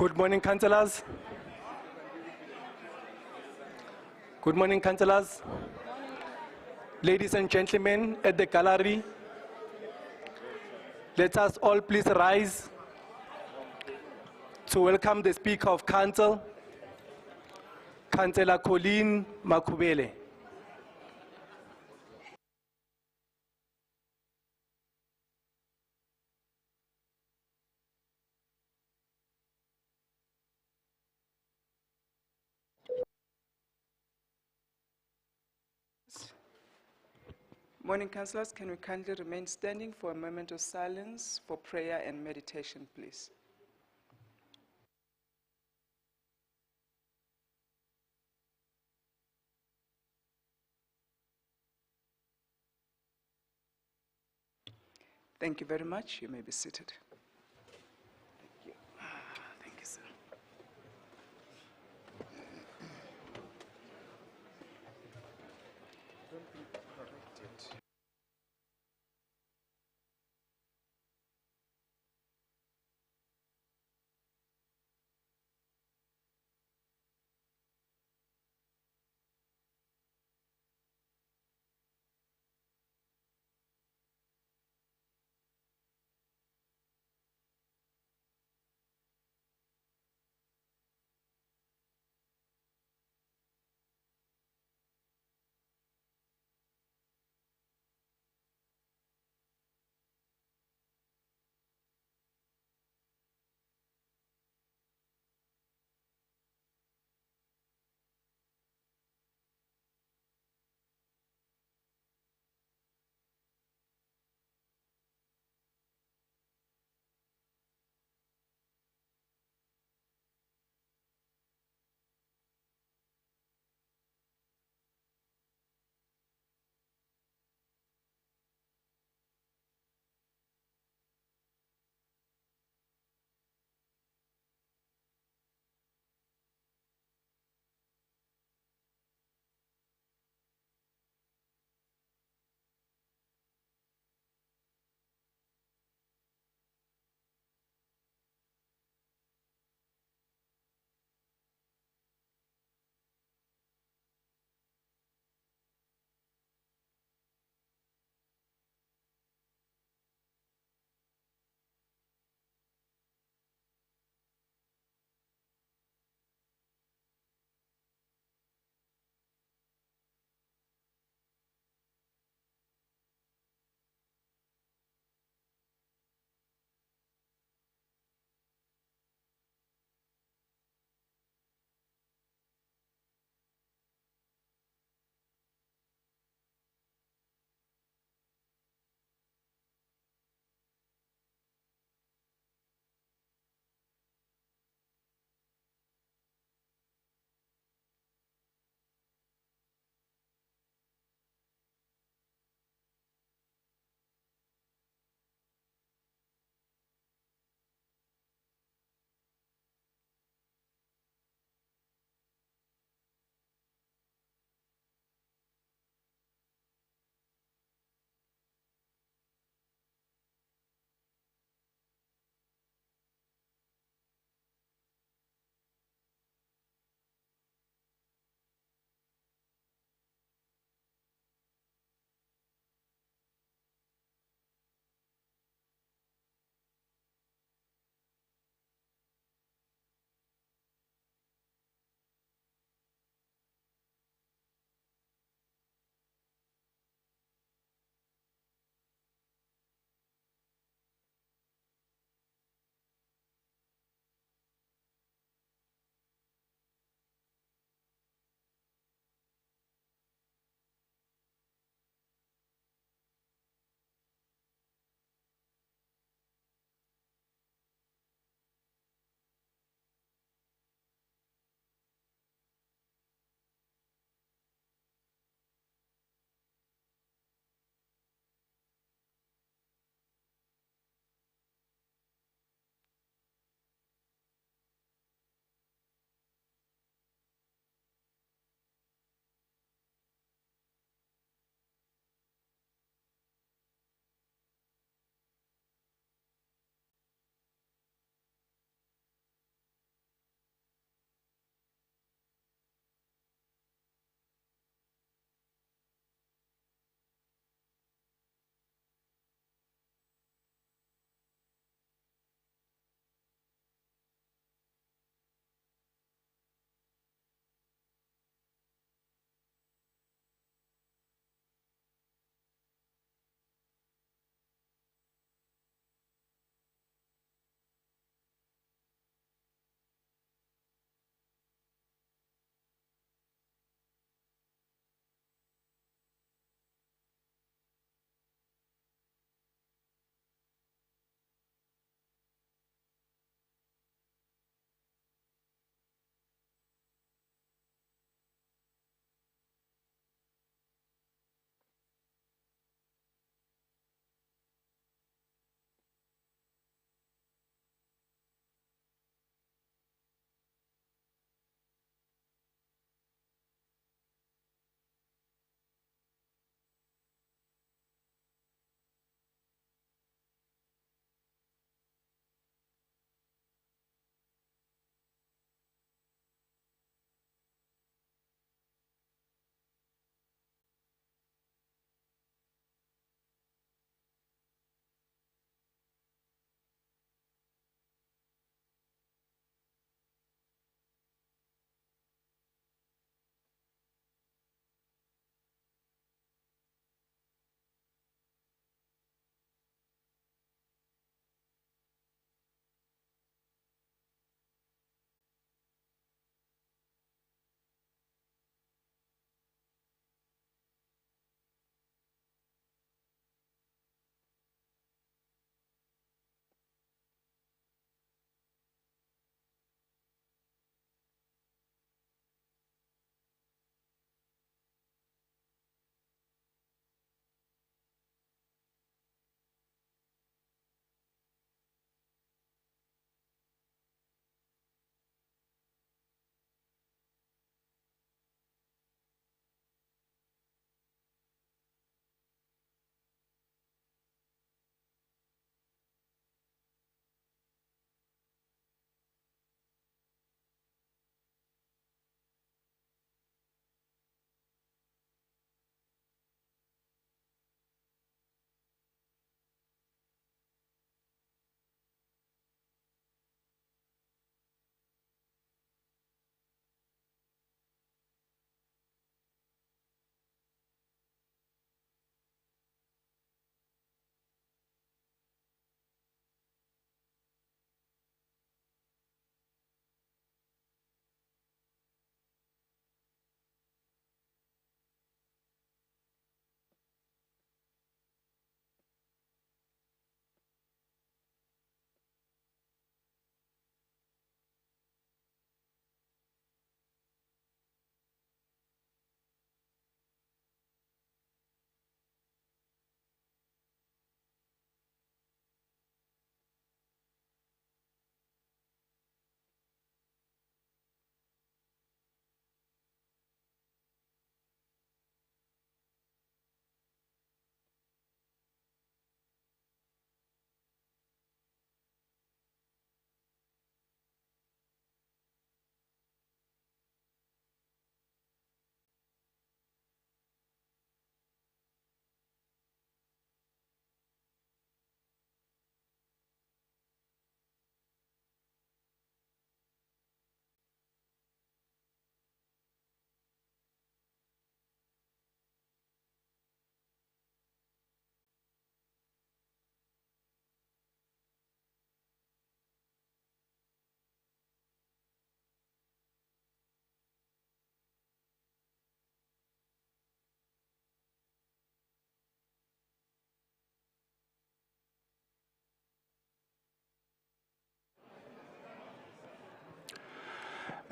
Good morning, councillors. Good morning, councillors. Ladies and gentlemen at the gallery, let us all please rise to welcome the Speaker of Council, Councillor Colleen Makhubele. Morning, councillors. Can we kindly remain standing for a moment of silence for prayer and meditation, please? Thank you very much. You may be seated. Thank you. Thank you, sir. Don't be corrected.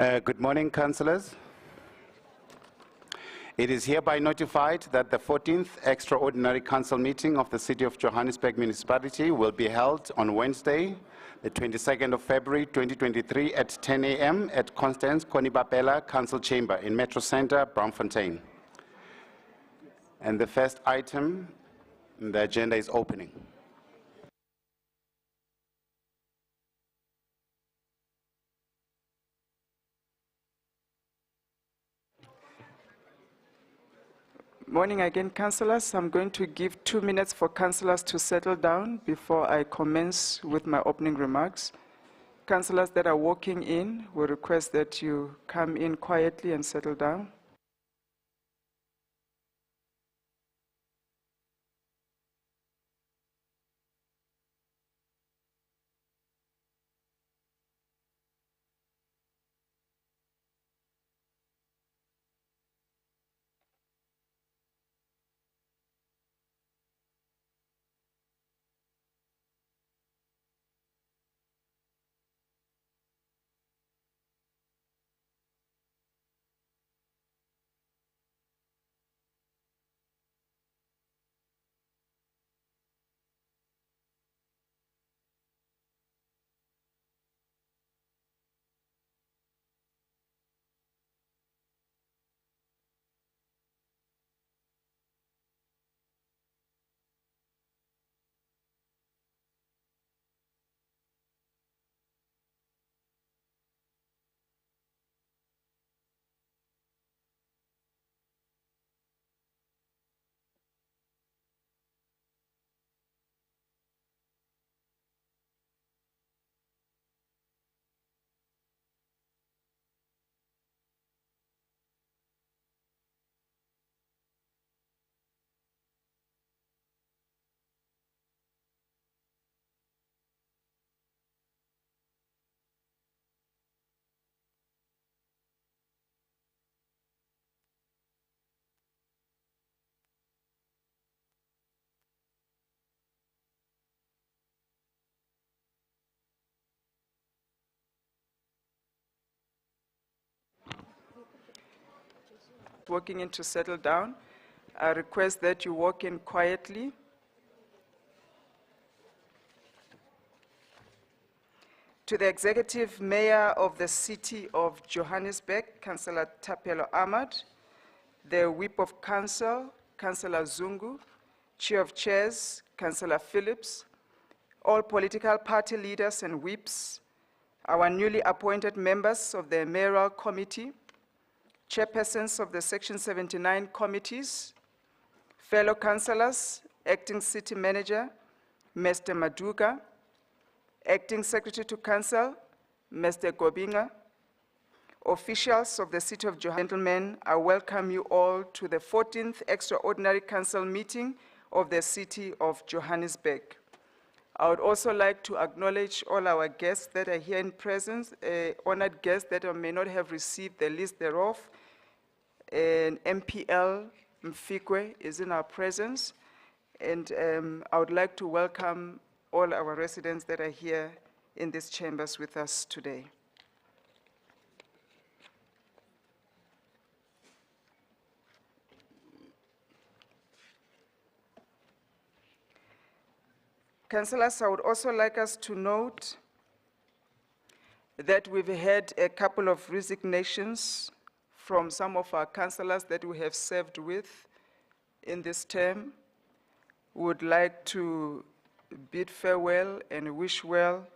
Good morning, councillors. It is hereby notified that the 14th Extraordinary Council meeting of the City of Johannesburg Municipality will be held on Wednesday, the 22nd of February 2023 at 10 a.m. at Constance Konibapela Council Chamber in Metro Centre, Braamfontein. And the first item in the agenda is opening. Morning again, councillors. I'm going to give 2 minutes for councillors to settle down before I commence with my opening remarks. Councillors that are walking in will request that you come in quietly and settle down. Walking in to settle down, I request that you walk in quietly. To the Executive Mayor of the City of Johannesburg, Councillor Thapelo Ahmad, the Whip of Council, Councillor Zungu, Chair of Chairs, Councillor Phillips, all political party leaders and whips, our newly appointed members of the Mayoral Committee, chairpersons of the Section 79 committees, fellow councillors, Acting City Manager, Mr. Maduga, Acting Secretary to Council, Mr. Gobinga, officials of the City of Johannesburg, gentlemen, I welcome you all to the 14th Extraordinary Council meeting of the City of Johannesburg. I would also like to acknowledge all our guests that are here in presence, honored guests that may not have received the list thereof. And MPL Mfikwe is in our presence. And I would like to welcome all our residents that are here in these chambers with us today. Councillors, I would also like us to note that we've had a couple of resignations from some of our councillors that we have served with in this term. We would like to bid farewell and wish well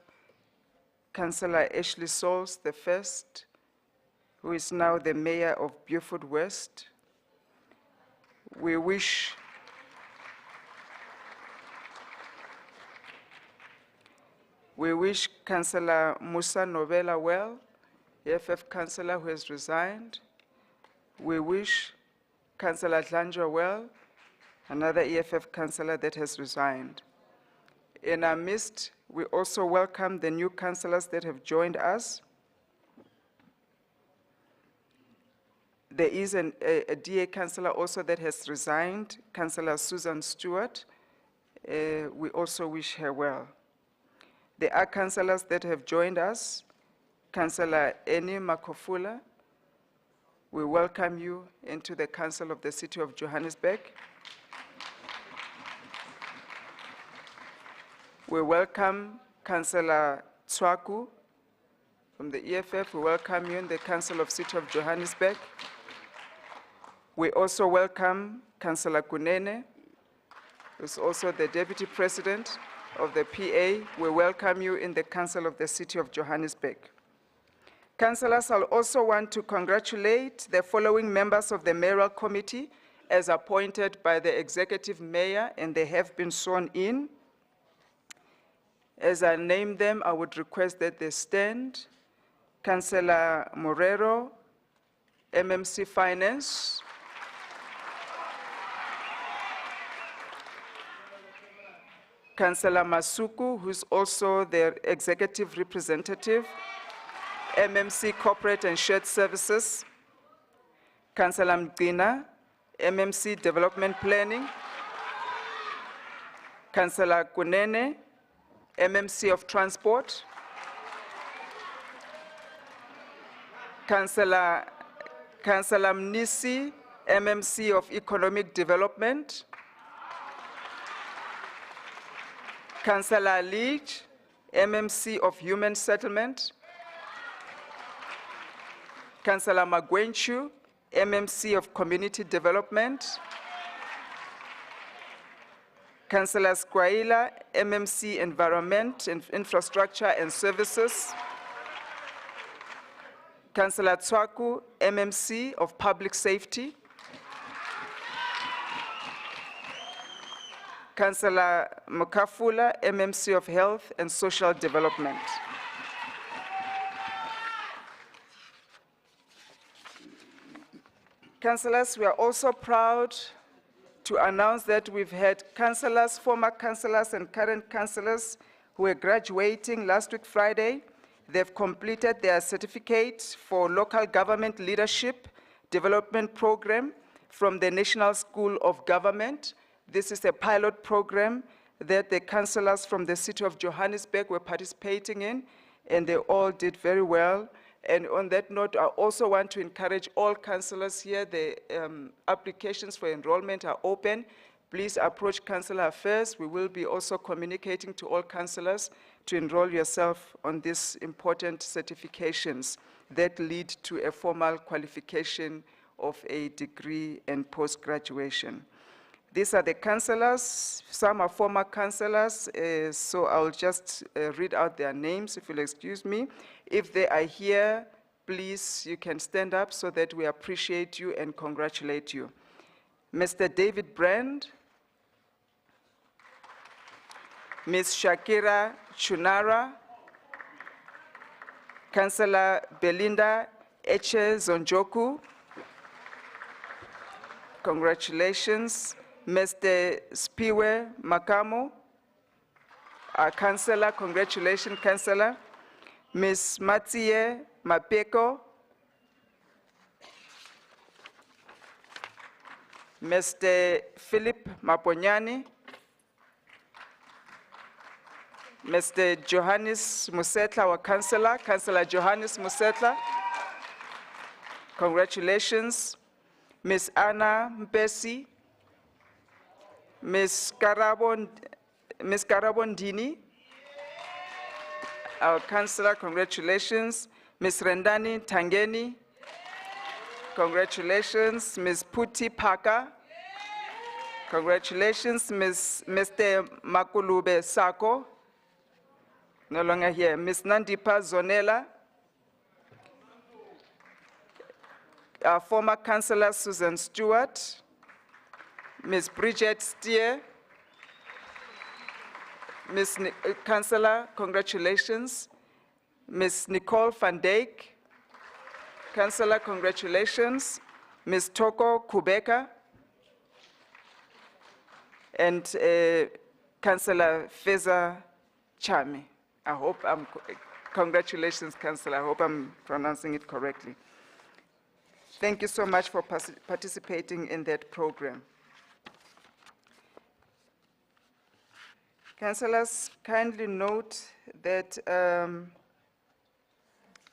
Councillor Ashley Souls the First, who is now the Mayor of Beaufort West. We wish Councillor Musa Novella well, EFF councillor who has resigned. We wish Councillor Dlanjwa well, another EFF councillor that has resigned. In our midst, we also welcome the new councillors that have joined us. There is a DA councillor also that has resigned, Councillor Susan Stewart. We also wish her well. There are councillors that have joined us, Councillor Eni Makofula, we welcome you into the Council of the City of Johannesburg. We welcome Councillor Tswaku from the EFF. We welcome you in the Council of City of Johannesburg. We also welcome Councillor Kunene, who's also the Deputy President of the PA. We welcome you in the Council of the City of Johannesburg. Councillors, I also want to congratulate the following members of the Mayoral Committee as appointed by the Executive Mayor, and they have been sworn in. As I name them, I would request that they stand. Councillor Morero, MMC Finance. Councillor Masuku, who's also their executive representative, MMC Corporate and Shared Services. Councillor Mgina, MMC Development Planning. Councillor Kunene, MMC of Transport. Councillor Mnisi, MMC of Economic Development. Councillor Leach, MMC of Human Settlement. Councillor Magwenchu, MMC of Community Development. Councillor Squaila, MMC Environment, Infrastructure and Services. Councillor Tswaku, MMC of Public Safety. Councillor Mukafula, MMC of Health and Social Development. Councillors, we are also proud to announce that we've had councillors, former councillors and current councillors who are graduating last week Friday. They've completed their certificate for local government leadership development program from the National School of Government. This is a pilot program that the councillors from the City of Johannesburg were participating in, and they all did very well. And on that note, I also want to encourage all councillors here. The applications for enrollment are open. Please approach Councillor Affairs. We will be also communicating to all councillors to enroll yourself on these important certifications that lead to a formal qualification of a degree and post-graduation. These are the councillors. Some are former councillors, so I'll just read out their names, if you'll excuse me. If they are here, please, you can stand up so that we appreciate you and congratulate you. Mr. David Brand, Ms. Shakira Chunara, Councillor Belinda Eche Zonjoku, congratulations. Mr. Spiwe Makamo, our councillor, congratulations, councillor. Ms. Matsie Mapeko, Mr. Philip Maponyani, Mr. Johannes Musetla, our councillor, Councillor Johannes Musetla, congratulations. Ms. Anna Mpesi, Ms. Karabondini, our councillor, congratulations. Ms. Rendani Tangeni, congratulations. Ms. Puti Paka, congratulations. Mr. Makulube Sako, no longer here. Ms. Nandipa Zonela, our former councillor Susan Stewart, Ms. Bridget Stier, Ms. Councillor, congratulations. Ms. Nicole van Dijk, Councillor, congratulations. Ms. Toko Kubeka, and Councillor Feza Chami. Congratulations, Councillor. I hope I'm pronouncing it correctly. Thank you so much for participating in that program. Councillors, kindly note that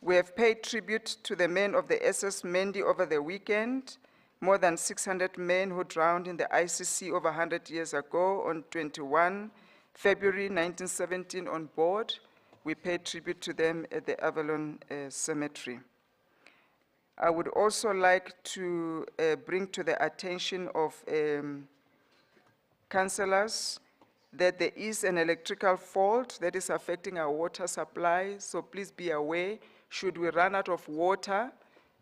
We have paid tribute to the men of the SS Mendi over the weekend, more than 600 men who drowned in the ICC over 100 years ago on 21 February 1917 on board. We paid tribute to them at the Avalon Cemetery. I would also like to bring to the attention of councillors that there is an electrical fault that is affecting our water supply, so please be aware, should we run out of water,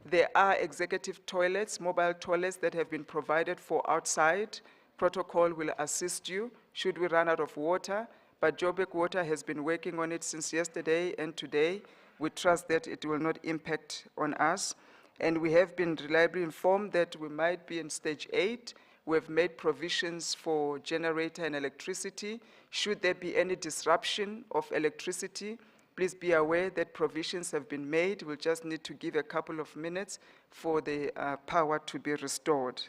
there are executive toilets, mobile toilets that have been provided for outside. Protocol will assist you should we run out of water, but Joburg Water has been working on it since yesterday and today. We trust that it will not impact on us. And we have been reliably informed that we might be in stage 8. We have made provisions for generator and electricity. Should there be any disruption of electricity, please be aware that provisions have been made. We'll just need to give a couple of minutes for the power to be restored.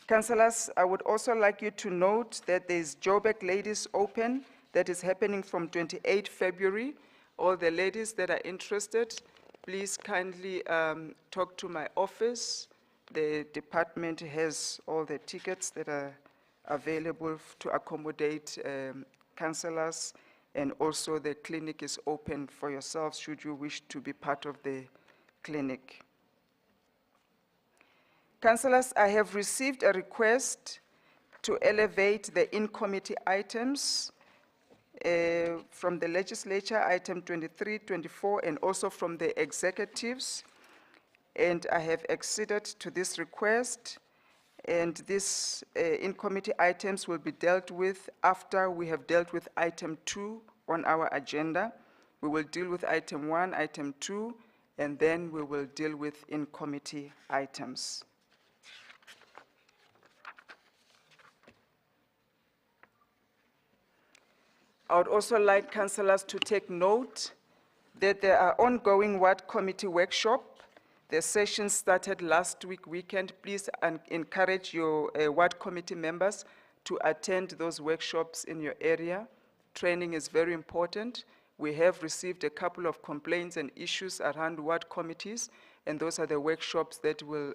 Councillors, I would also like you to note that there's Joburg Ladies Open that is happening from 28 February. All the ladies that are interested, please kindly talk to my office. The department has all the tickets that are available to accommodate councillors, and also the clinic is open for yourselves should you wish to be part of the clinic. Councillors, I have received a request to elevate the in-committee items from the legislature, item 23, 24, and also from the executives. And I have acceded to this request. And these in-committee items will be dealt with after we have dealt with item 2 on our agenda. We will deal with item 1, item 2, and then we will deal with in-committee items. I would also like councillors to take note that there are ongoing ward committee workshops. The session started last weekend. Please encourage your ward committee members to attend those workshops in your area. Training is very important. We have received a couple of complaints and issues around ward committees, and those are the workshops that will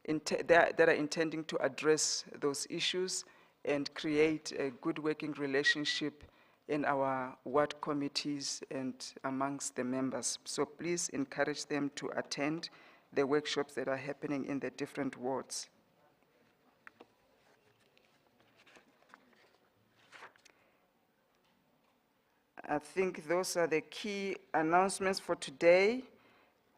that are intending to address those issues and create a good working relationship in our ward committees and amongst the members. So please encourage them to attend the workshops that are happening in the different wards. I think those are the key announcements for today.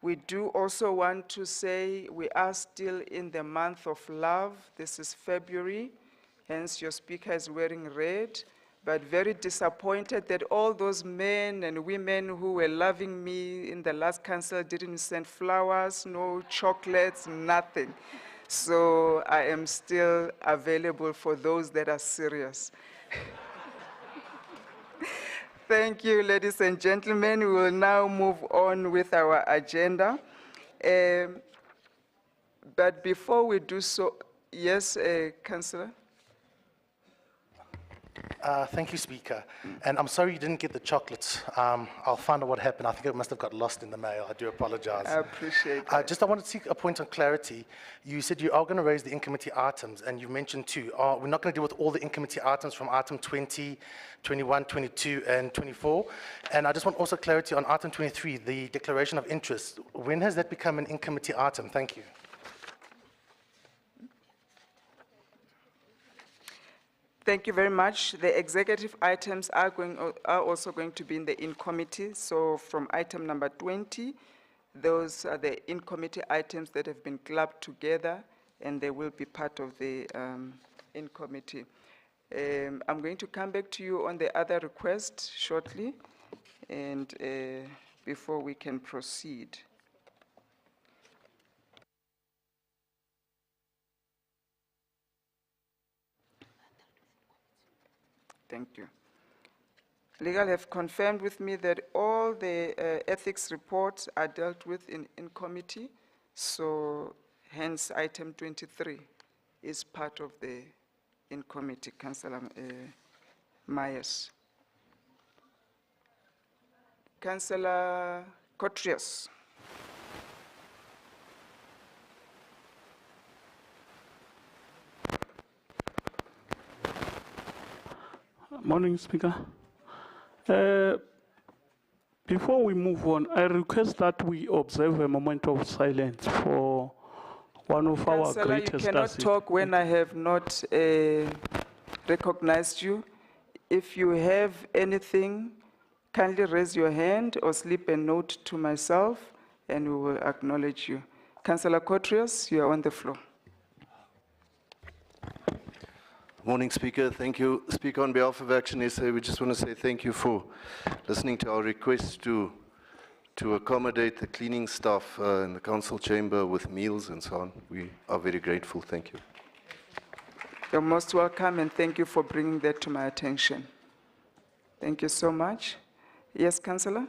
We do also want to say we are still in the month of love. This is February, hence your speaker is wearing red. But very disappointed that all those men and women who were loving me in the last council didn't send flowers, no chocolates, nothing. So I am still available for those that are serious. Thank you, ladies and gentlemen. We will now move on with our agenda. But before we do so, yes, Councillor? Thank you, Speaker. And I'm sorry you didn't get the chocolates. I'll find out what happened. I think it must have got lost in the mail. I do apologize. I appreciate that. I want to seek a point of clarity. You said you are going to raise the in-committee items, and you mentioned two. We're not going to deal with all the in-committee items from item 20, 21, 22, and 24. And I just want also clarity on item 23, the declaration of interest. When has that become an in-committee item? Thank you. Thank you very much. The executive items are also going to be in the in-committee. So from item number 20, those are the in-committee items that have been clubbed together, and they will be part of the in-committee. I'm going to come back to you on the other request shortly, and before we can proceed. Thank you. Legal have confirmed with me that all the ethics reports are dealt with in committee, so hence item 23 is part of the in committee. Councillor Myers. Councillor Cotrios. Morning, Speaker. Before we move on, I request that we observe a moment of silence for one of our Councillor, you greatest cannot assets. talk when I have not recognized you. If you have anything, kindly raise your hand or slip a note to myself and we will acknowledge you. Councillor Cotrios, you are on the floor. Morning, Speaker. Thank you. Speaker, on behalf of Action SA, we just want to say thank you for listening to our request to accommodate the cleaning staff in the council chamber with meals and so on. We are very grateful. Thank you. You're most welcome and thank you for bringing that to my attention. Thank you so much. Yes, Councillor?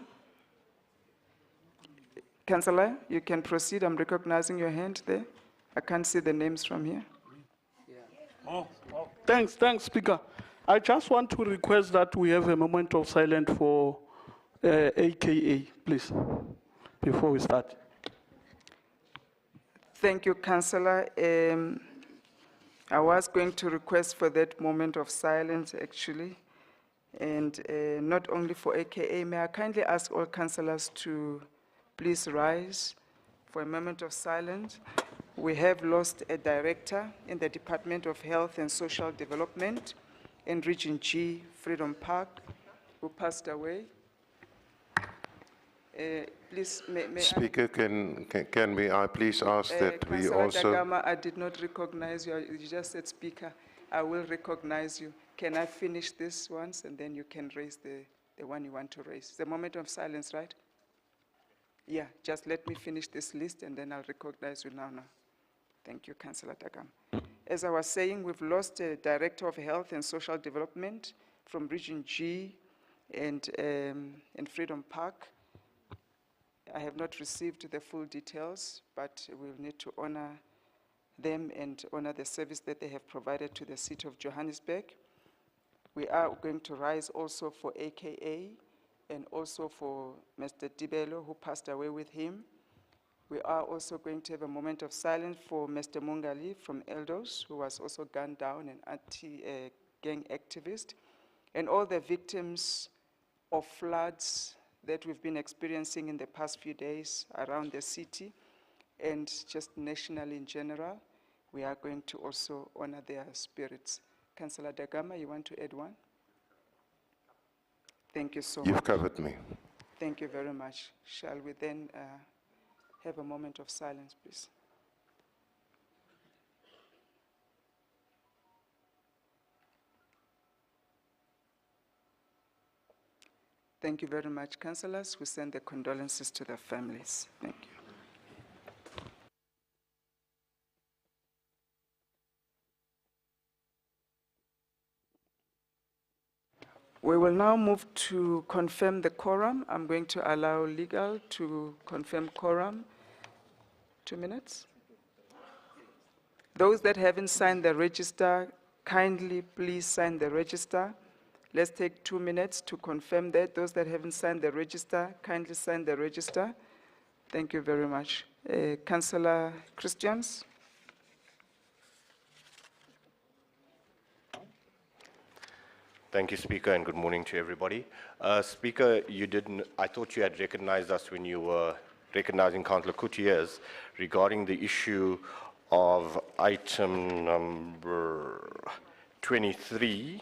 Councillor, you can proceed. I'm recognizing your hand there. I can't see the names from here. Thanks, Speaker. I just want to request that we have a moment of silence for AKA, please, before we start. Thank you, Councillor. I was going to request for that moment of silence, actually, and not only for AKA. May I kindly ask all councillors to please rise for a moment of silence. We have lost a director in the Department of Health and Social Development in Region G, Freedom Park, who passed away. Please, may Speaker, can I please ask that we Councillor also... Dagama, I did not recognize you. You just said Speaker. I will recognize you. Can I finish this once and then you can raise the one you want to raise? It's a moment of silence, right? Yeah, just let me finish this list and then I'll recognize you now. Thank you, Councillor Dagama. As I was saying, we've lost a Director of Health and Social Development from Region G and Freedom Park. I have not received the full details, but we'll need to honor them and honor the service that they have provided to the city of Johannesburg. We are going to rise also for AKA and also for Mr. Dibelo, who passed away with him. We are also going to have a moment of silence for Mr. Mungali from Eldos, who was also gunned down, an anti-gang activist, and all the victims of floods that we've been experiencing in the past few days around the city and just nationally in general. We are going to also honor their spirits. Councillor Dagama, you want to add one? Thank you so much. You've covered me. Thank you very much. Shall we then have a moment of silence, please? Thank you very much, councillors. We send the condolences to their families. Thank you. We will now move to confirm the quorum. I'm going to allow legal to confirm quorum. 2 minutes. Those that haven't signed the register, kindly please sign the register. Let's take 2 minutes to confirm that. Those that haven't signed the register, kindly sign the register. Thank you very much. Councillor Christians. Thank you, Speaker, and good morning to everybody. Speaker, I thought you had recognized us when you were recognizing Councillor Coutiers regarding the issue of item number 23,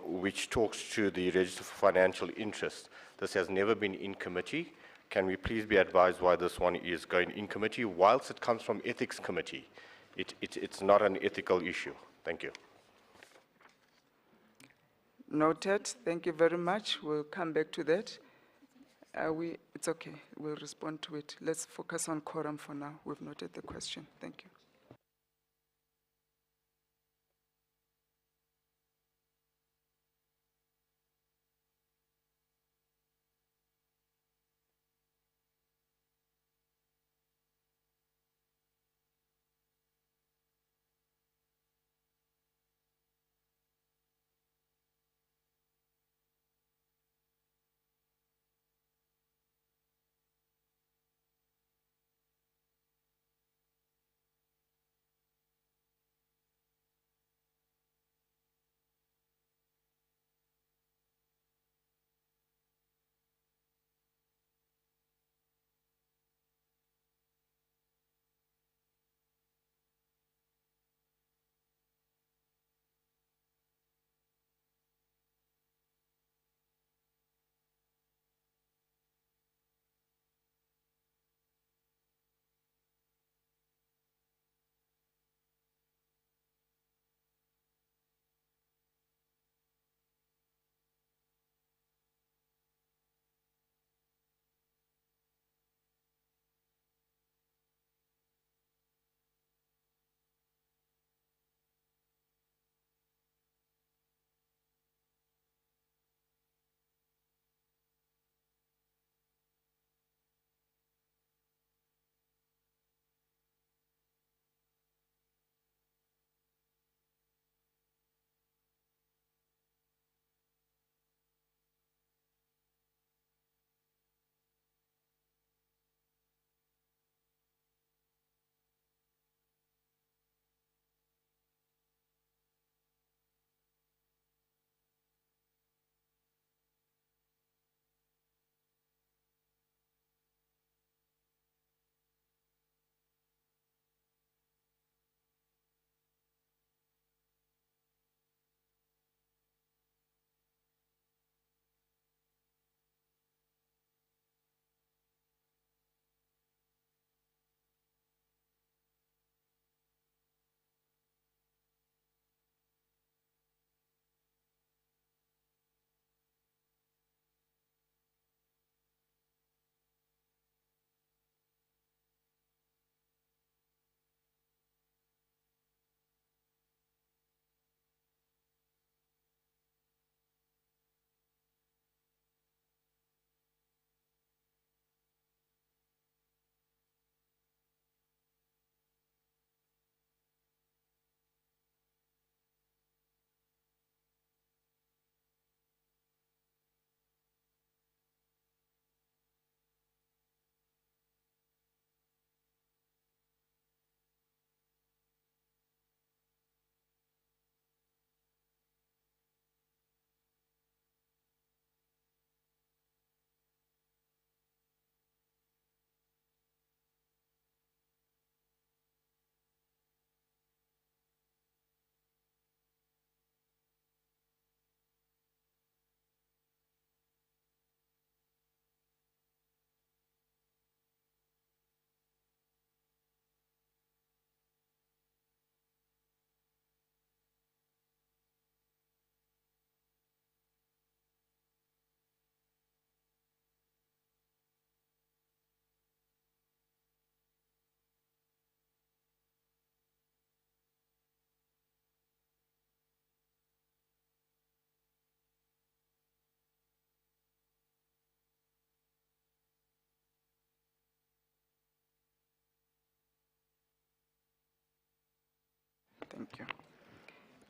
which talks to the Register for Financial Interest. This has never been in committee. Can we please be advised why this one is going in committee? Whilst it comes from Ethics Committee, it's not an ethical issue. Thank you. Noted. Thank you very much. We'll come back to that. It's okay. We'll respond to it. Let's focus on quorum for now. We've noted the question. Thank you.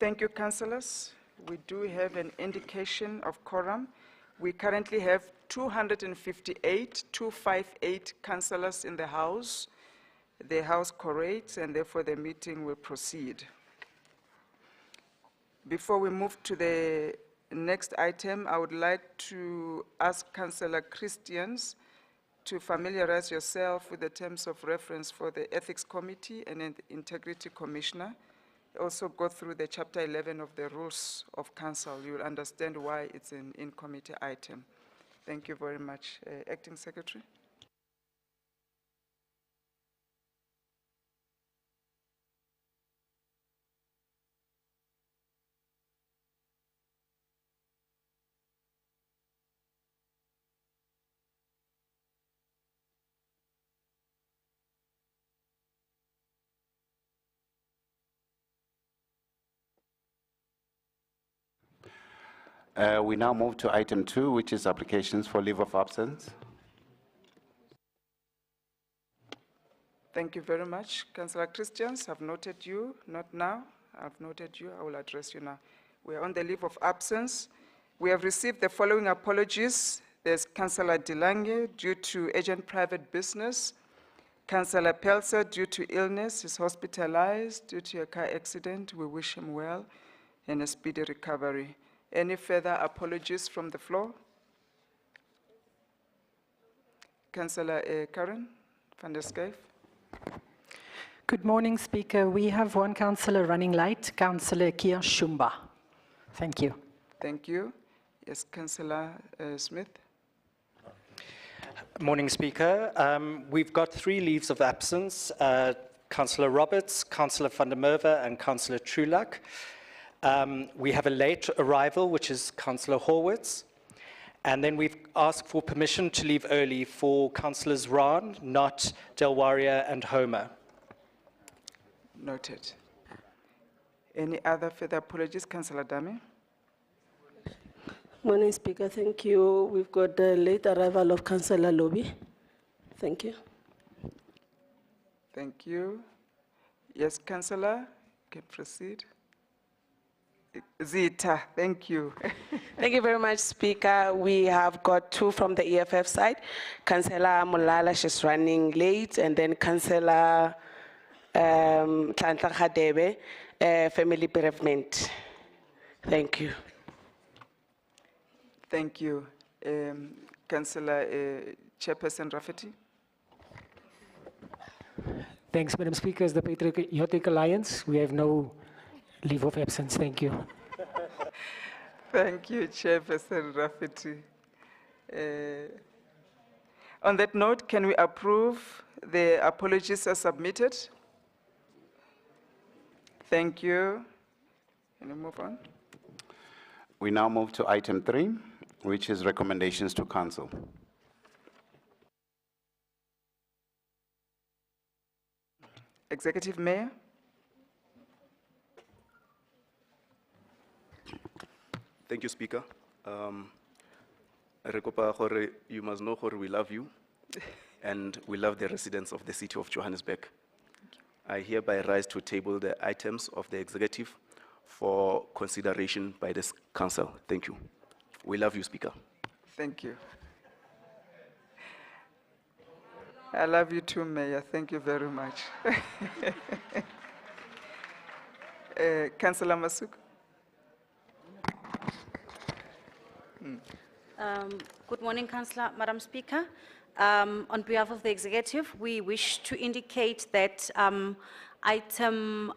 Thank you, councillors. We do have an indication of quorum. We currently have 258 councillors in the House. The House collates, and therefore the meeting will proceed. Before we move to the next item, I would like to ask Councillor Christians to familiarize yourself with the terms of reference for the Ethics Committee and the Integrity Commissioner. Also go through the Chapter 11 of the Rules of Council. You will understand why it's an in-committee item. Thank you very much. Acting Secretary. We now move to item 2, which is applications for leave of absence. Thank you very much. Councillor Christians, I've noted you, not now. I've noted you, I will address you now. We are on the leave of absence. We have received the following apologies. There's Councillor Dilange due to urgent private business. Councillor Pelser due to illness, is hospitalized due to a car accident. We wish him well and a speedy recovery. Any further apologies from the floor? Councillor Karen van der Schuyf. Good morning, Speaker. We have one councillor running late, Councillor Kia Shumba. Thank you. Thank you. Yes, Councillor Smith. Morning, Speaker. We've got 3 leaves of absence, Councillor Roberts, Councillor van der Merwe, and Councillor Trulak. We have a late arrival, which is Councillor Horwitz. And then we've asked for permission to leave early for Councillors Raan, Knott, Delwaria, and Homer. Noted. Any other further apologies? Councillor Dami. Morning, Speaker. Thank you. We've got the late arrival of Councillor Lobby. Thank you. Thank you. Yes, Councillor, you can proceed. Zita, thank you. Thank you very much, Speaker. We have got 2 from the EFF side. Councillor Mulala, she's running late, and then Councillor Tlantla Khadebe, family bereavement. Thank you. Thank you. Councillor Chairperson Rafferty. Thanks, Madam Speaker. As the Patriotic Alliance, we have no leave of absence. Thank you. Thank you, Chairperson Rafferty. On that note, can we approve the apologies as submitted? Thank you. Can we move on? We now move to item 3, which is recommendations to Council. Executive Mayor. Thank you, Speaker. You must know we love you, and we love the residents of the city of Johannesburg. I hereby rise to table the items of the executive for consideration by this council. Thank you. We love you, Speaker. Thank you. I love you too, Mayor. Thank you very much. Councillor Masuku. Good morning, Councillor. Madam Speaker. On behalf of the executive, we wish to indicate that item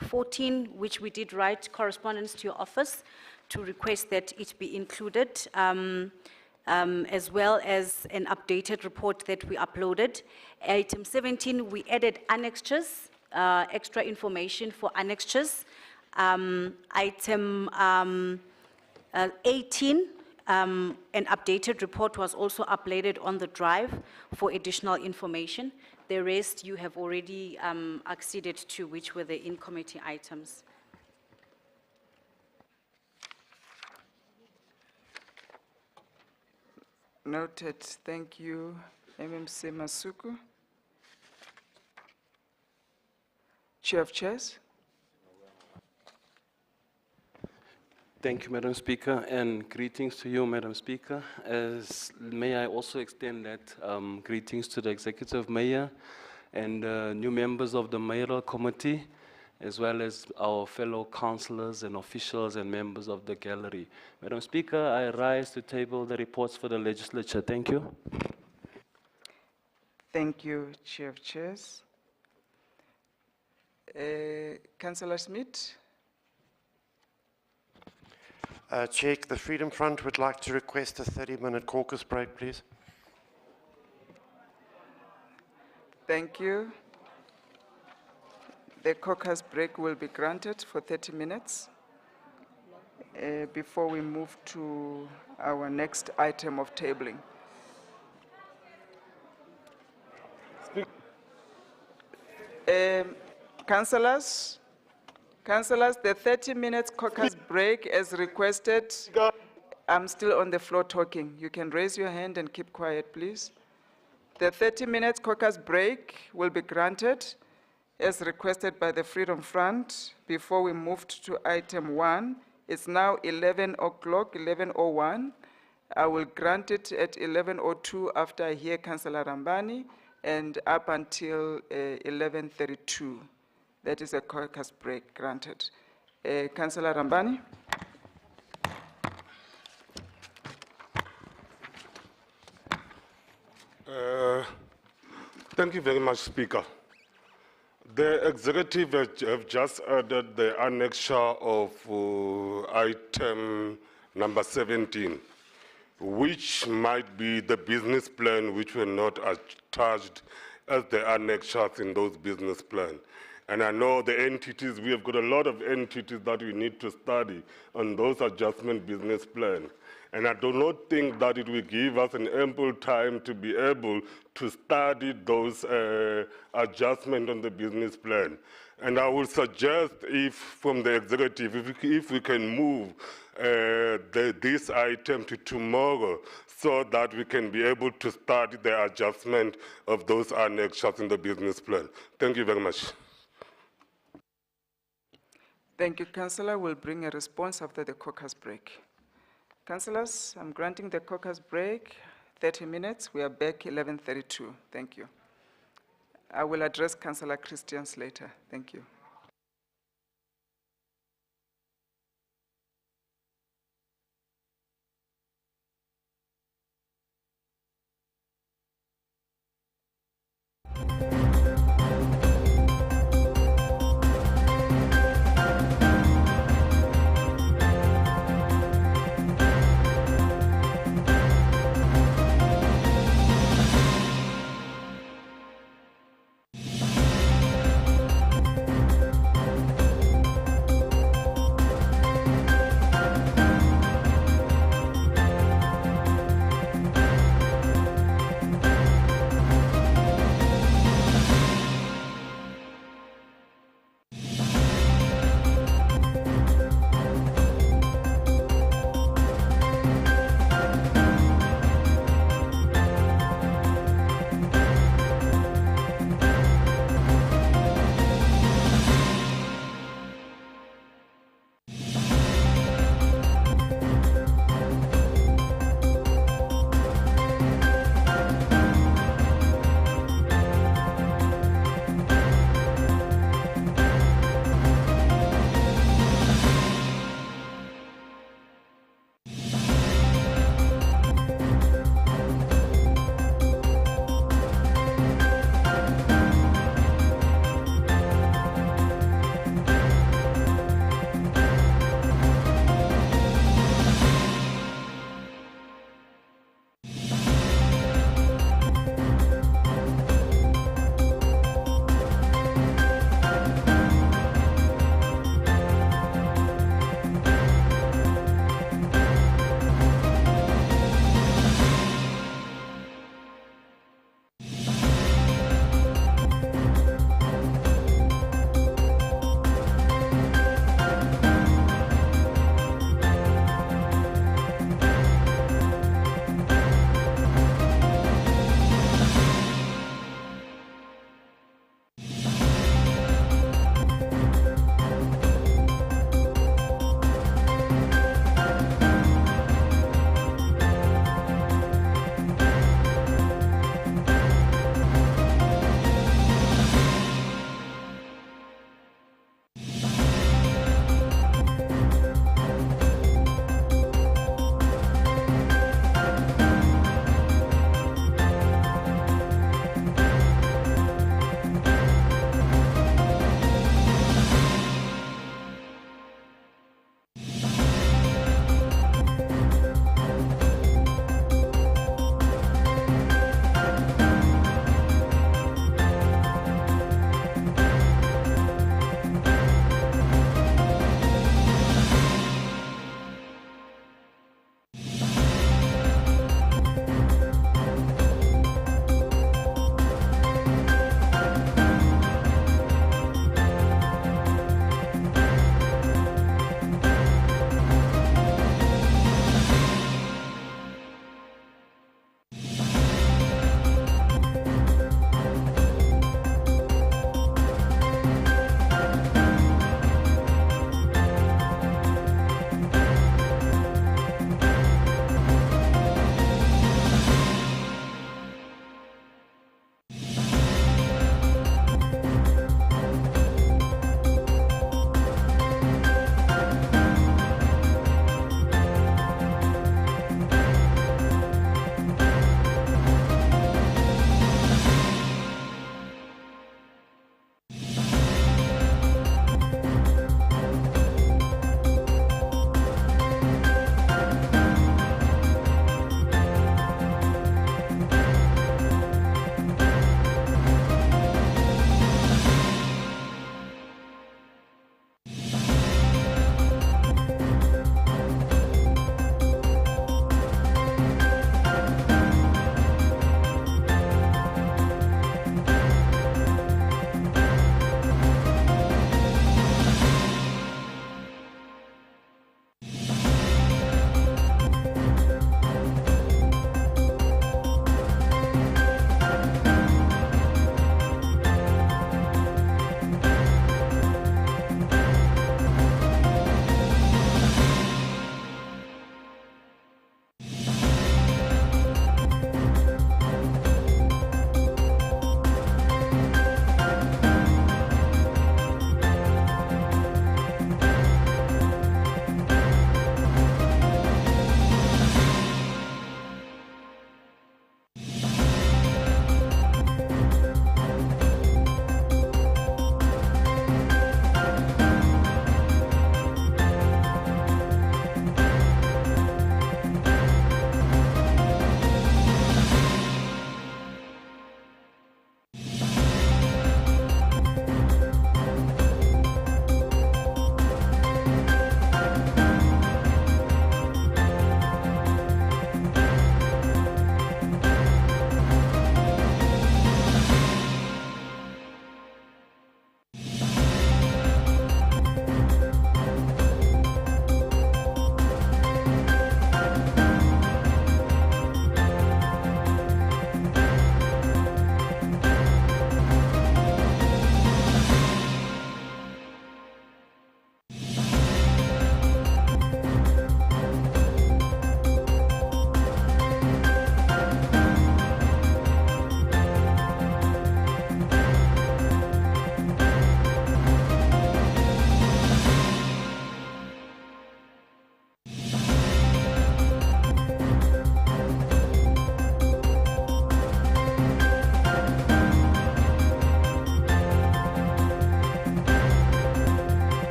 14, which we did write correspondence to your office to request that it be included, as well as an updated report that we uploaded. Item 17, we added annexures, extra information for annexures. Item 18, an updated report was also uploaded on the drive for additional information. The rest you have already acceded to, which were the in-committee items. Noted. Thank you, MMC Masuku. Chair of Chairs. Thank you, Madam Speaker, and greetings to you, Madam Speaker. May I also extend that greetings to the Executive Mayor and new members of the Mayoral Committee, as well as our fellow councillors and officials and members of the gallery. Madam Speaker, I rise to table the reports for the legislature. Thank you. Thank you, Chair of Chairs. Councillor Smith. Chair, the Freedom Front would like to request a 30-minute caucus break, please. Thank you. The caucus break will be granted for 30 minutes before we move to our next item of tabling. Councillors, the 30 minutes caucus break as requested. I'm still on the floor talking. You can raise your hand and keep quiet, please. The 30 minutes caucus break will be granted as requested by the Freedom Front before we moved to item 1. It's now 11 o'clock, 11:01. I will grant it at 11:02 after I hear Councillor Rambani and up until 11:32. That is a caucus break granted. Councillor Rambani. Thank you very much, Speaker. The executive have just added the annexure of item number 17, which might be the business plan which were not attached as the annexures in those business plans. And I know the entities, we have got a lot of entities that we need to study on those adjustment business plans. And I do not think that it will give us an ample time to be able to study those adjustments on the business plan. And I would suggest if, from the executive, if we can move this item to tomorrow so that we can be able to study the adjustment of those annexures in the business plan. Thank you very much. Thank you, Councillor. We'll bring a response after the caucus break. Councillors, I'm granting the caucus break, 30 minutes. We are back 11:32. Thank you. I will address Councillor Christians later. Thank you.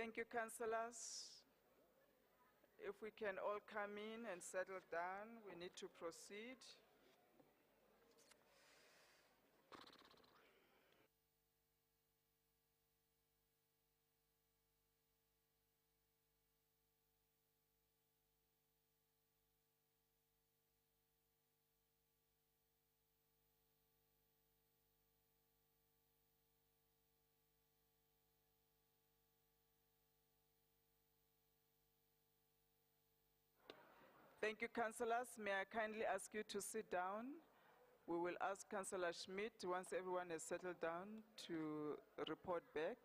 Thank you, councillors. If we can all come in and settle down, we need to proceed. Thank you, councillors. May I kindly ask you to sit down? We will ask Councillor Schmidt, once everyone has settled down, to report back.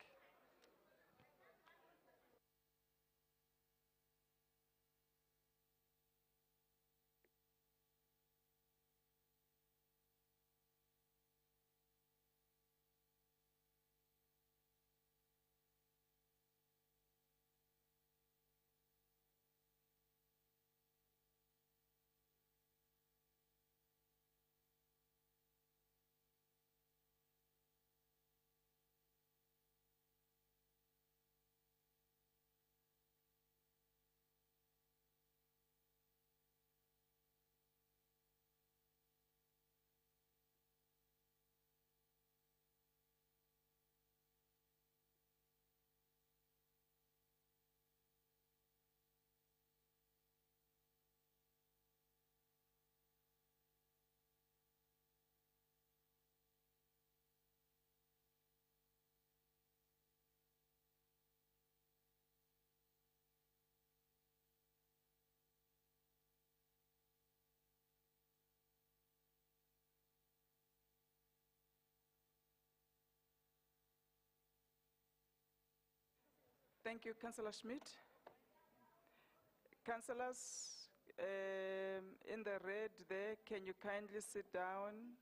Thank you, Councillor Schmidt. Councillors, in the red there, can you kindly sit down?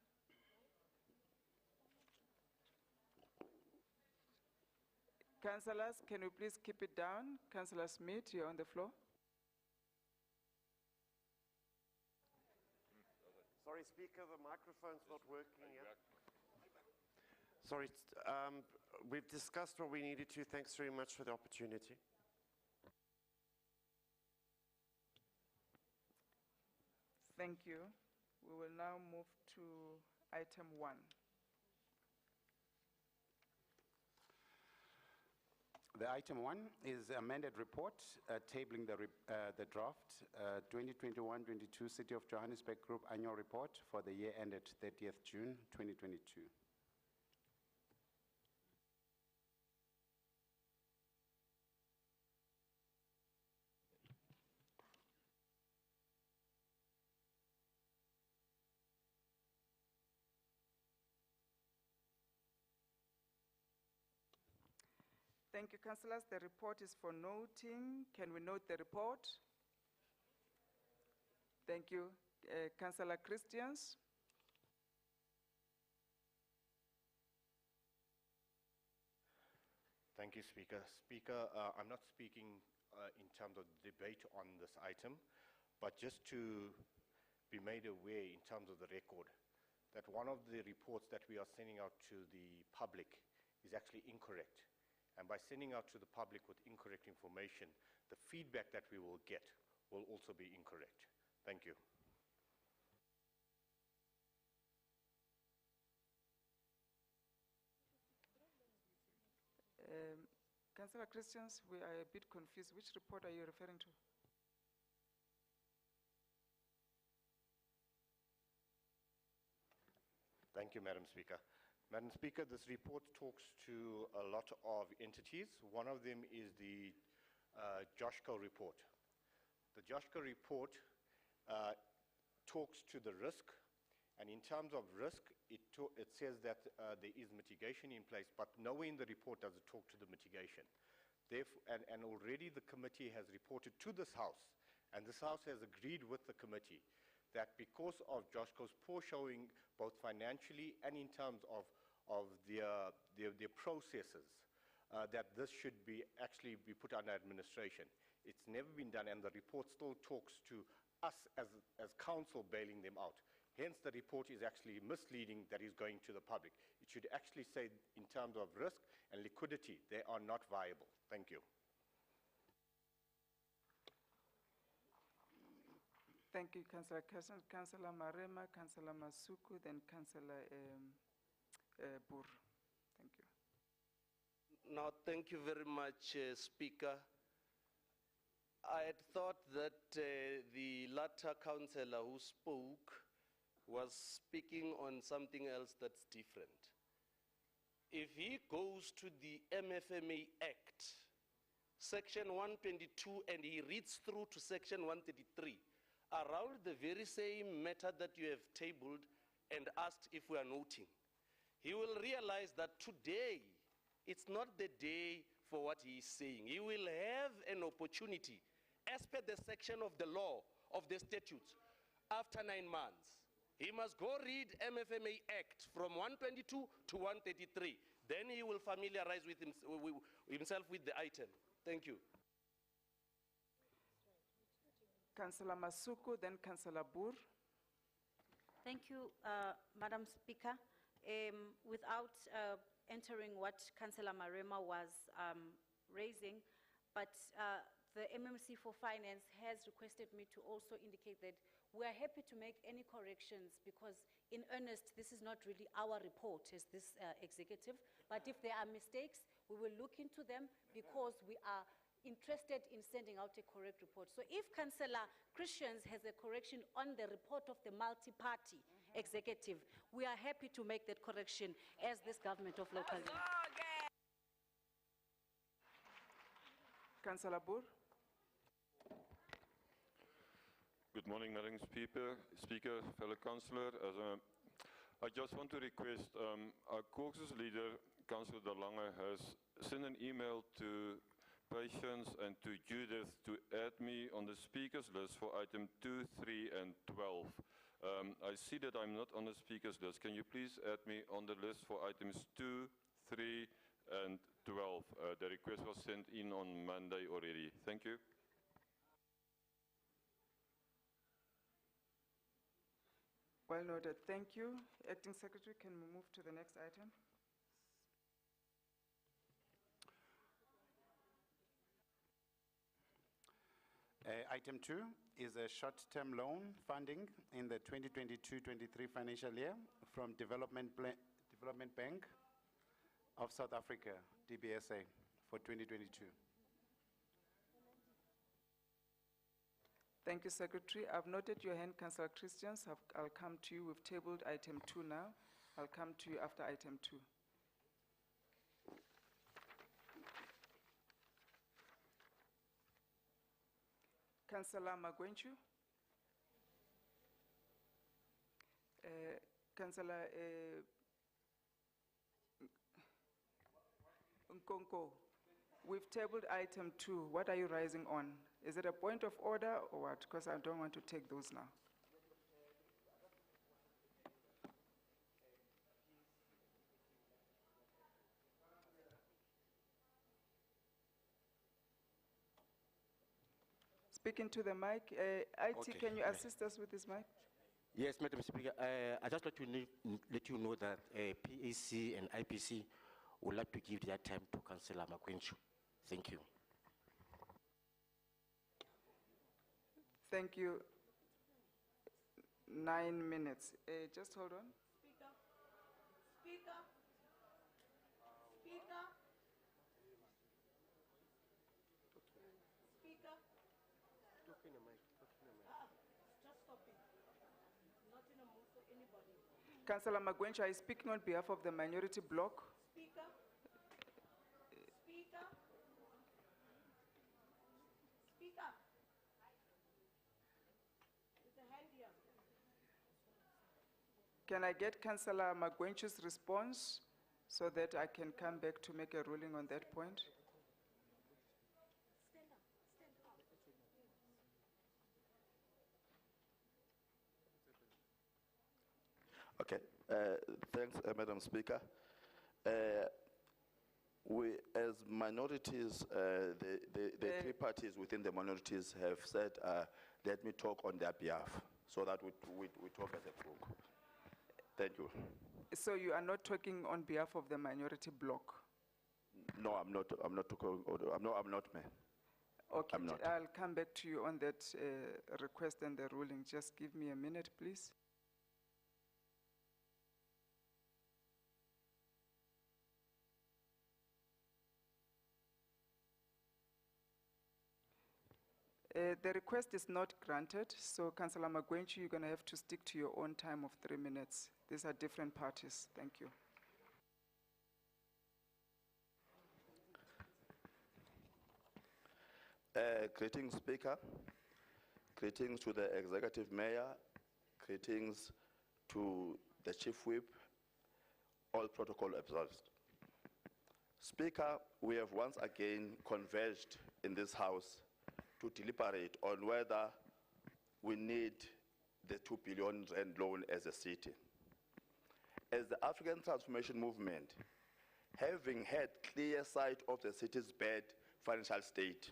Councillors, can you please keep it down? Councillor Schmidt, you're on the floor. Sorry, Speaker, the microphone's not working yet. Sorry, we've discussed what we needed to. Thanks very much for the opportunity. Thank you. We will now move to item 1. The item 1 is amended report tabling the draft 2021-22 City of Johannesburg Group Annual Report for the year ended 30th June 2022. Thank you, councillors. The report is for noting. Can we note the report? Thank you. Councillor Christians. Thank you, Speaker. Speaker, I'm not speaking in terms of debate on this item, but just to be made aware in terms of the record that one of the reports that we are sending out to the public is actually incorrect. And by sending out to the public with incorrect information, the feedback that we will get will also be incorrect. Thank you. Councillor Christians, we are a bit confused. Which report are you referring to? Thank you, Madam Speaker. Madam Speaker, this report talks to a lot of entities. One of them is the Joshko report. The Joshko report talks to the risk, and in terms of risk, it says that there is mitigation in place, but nowhere in the report does it talk to the mitigation. Therefore, and already the committee has reported to this House, and this House has agreed with the committee that because of Joshko's poor showing, both financially and in terms of their processes, that this should be actually be put under administration. It's never been done, and the report still talks to us as council bailing them out. Hence, the report is actually misleading that is going to the public. It should actually say, in terms of risk and liquidity, they are not viable. Thank you. Thank you, Councillor Kirsten. Councillor Marema, Councillor Masuku, then Councillor Bur. Thank you. Now, thank you very much, Speaker. I had thought that the latter councillor who spoke was speaking on something else that's different. If he goes to the MFMA Act, Section 122, and he reads through to Section 133, around the very same matter that you have tabled and asked if we are noting, he will realize that today, it's not the day for what he is saying. He will have an opportunity, as per the section of the law, of the statutes, after 9 months. He must go read MFMA Act from 122 to 133. Then he will familiarize with himself with the item. Thank you. Councillor Masuku, then Councillor Bur. Thank you, Madam Speaker. Without entering what Councillor Marema was raising, but the MMC for Finance has requested me to also indicate that we are happy to make any corrections because in earnest, this is not really our report as this executive, but if there are mistakes, we will look into them because we are interested in sending out a correct report. So if Councillor Christians has a correction on the report of the multi-party executive, we are happy to make that correction as this government of local unity. Councillor Bur. Good morning, Madam Speaker, fellow councillor. I just want to request, our caucus leader, Councillor De Lange, has sent an email to Patience and to Judith to add me on the speakers list for item 2, 3, and 12. I see that I'm not on the speakers list. Can you please add me on the list for items 2, 3, and 12? The request was sent in on Monday already. Thank you. Well noted. Thank you. Acting Secretary, can we move to the next item? Item 2 is a short-term loan funding in the 2022-23 financial year from Development Bank of South Africa, DBSA, for 2022. Thank you, Secretary. I've noted your hand, Councillor Christians. I'll come to you. We've tabled item 2 now. I'll come to you after item 2. Councillor Magwenchu. Councillor Nkonko. We've tabled item 2. What are you rising on? Is it a point of order or what? Because I don't want to take those now. Speaking to the mic. IT, Okay. can you assist us with this mic? Yes, Madam Speaker. I just like to let you know that PAC and IPC would like to give their time to Councillor Makwenchu. Thank you. Thank you. 9 minutes. Just hold on. Speaker. Speaker. Speaker. Speaker. Talking a mic. Just stop it. Not in a mood for anybody. Councillor Magwencha, are you speaking on behalf of the minority bloc? Speaker. Speaker. Speaker. There's a hand here. Can I get Councillor Magwencha's response so that I can come back to make a ruling on that point? Stand up. Stand up. Okay, thanks, Madam Speaker. We, as minorities, the three parties within the minorities have said, let me talk on their behalf, so that we talk as a group. Thank you. So you are not talking on behalf of the minority bloc? No, I'm not talking. I'm not, man. Okay, I'm not. I'll come back to you on that request and the ruling. Just give me a minute, please. The request is not granted, so Councillor Magwenchi, you're going to have to stick to your own time of 3 minutes. These are different parties. Thank you. Greetings, Speaker. Greetings to the Executive Mayor. Greetings to the Chief Whip. All protocol observed. Speaker, we have once again converged in this House to deliberate on whether we need the 2 billion rand loan as a city. As the African Transformation Movement, having had clear sight of the city's bad financial state,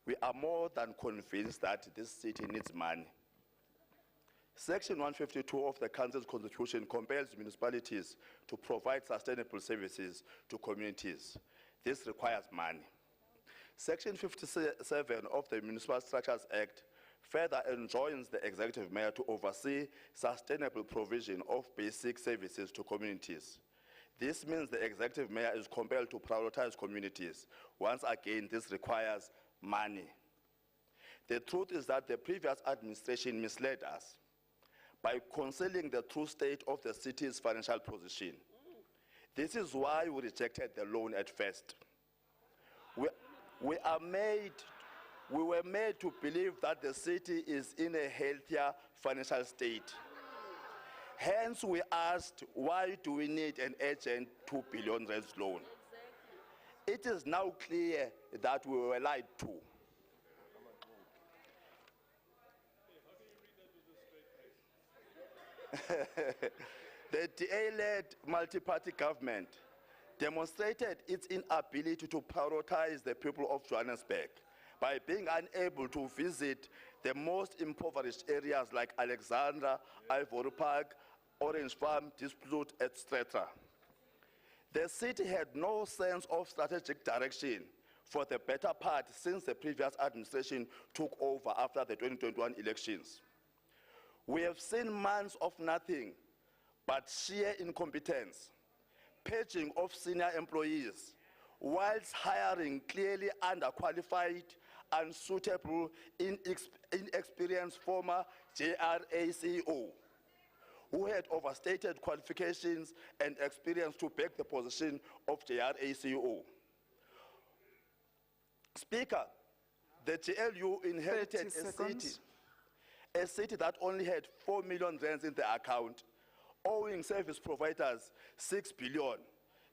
we are more than convinced that this city needs money. Section 152 of the Council's Constitution compels municipalities to provide sustainable services to communities. This requires money. Section 57 of the Municipal Structures Act further enjoins the Executive Mayor to oversee sustainable provision of basic services to communities. This means the Executive Mayor is compelled to prioritize communities. Once again, this requires money. The truth is that the previous administration misled us by concealing the true state of the city's financial position. This is why we rejected the loan at first. We were made to believe that the city is in a healthier financial state. Hence, we asked, why do we need an urgent 2 billion rand loan? It is now clear that we were lied to. The DA-led multi-party government demonstrated its inability to prioritize the people of Johannesburg by being unable to visit the most impoverished areas like Alexandra, Ivory Park, Orange Farm, Dispute, etc. The city had no sense of strategic direction for the better part since the previous administration took over after the 2021 elections. We have seen months of nothing but sheer incompetence, purging of senior employees, whilst hiring clearly underqualified, unsuitable, inexperienced former JRA CEO, who had overstated qualifications and experience to beg the position of JRA CEO. Speaker, the GLU inherited a city that only had 4 million rands in the account, owing service providers 6 billion.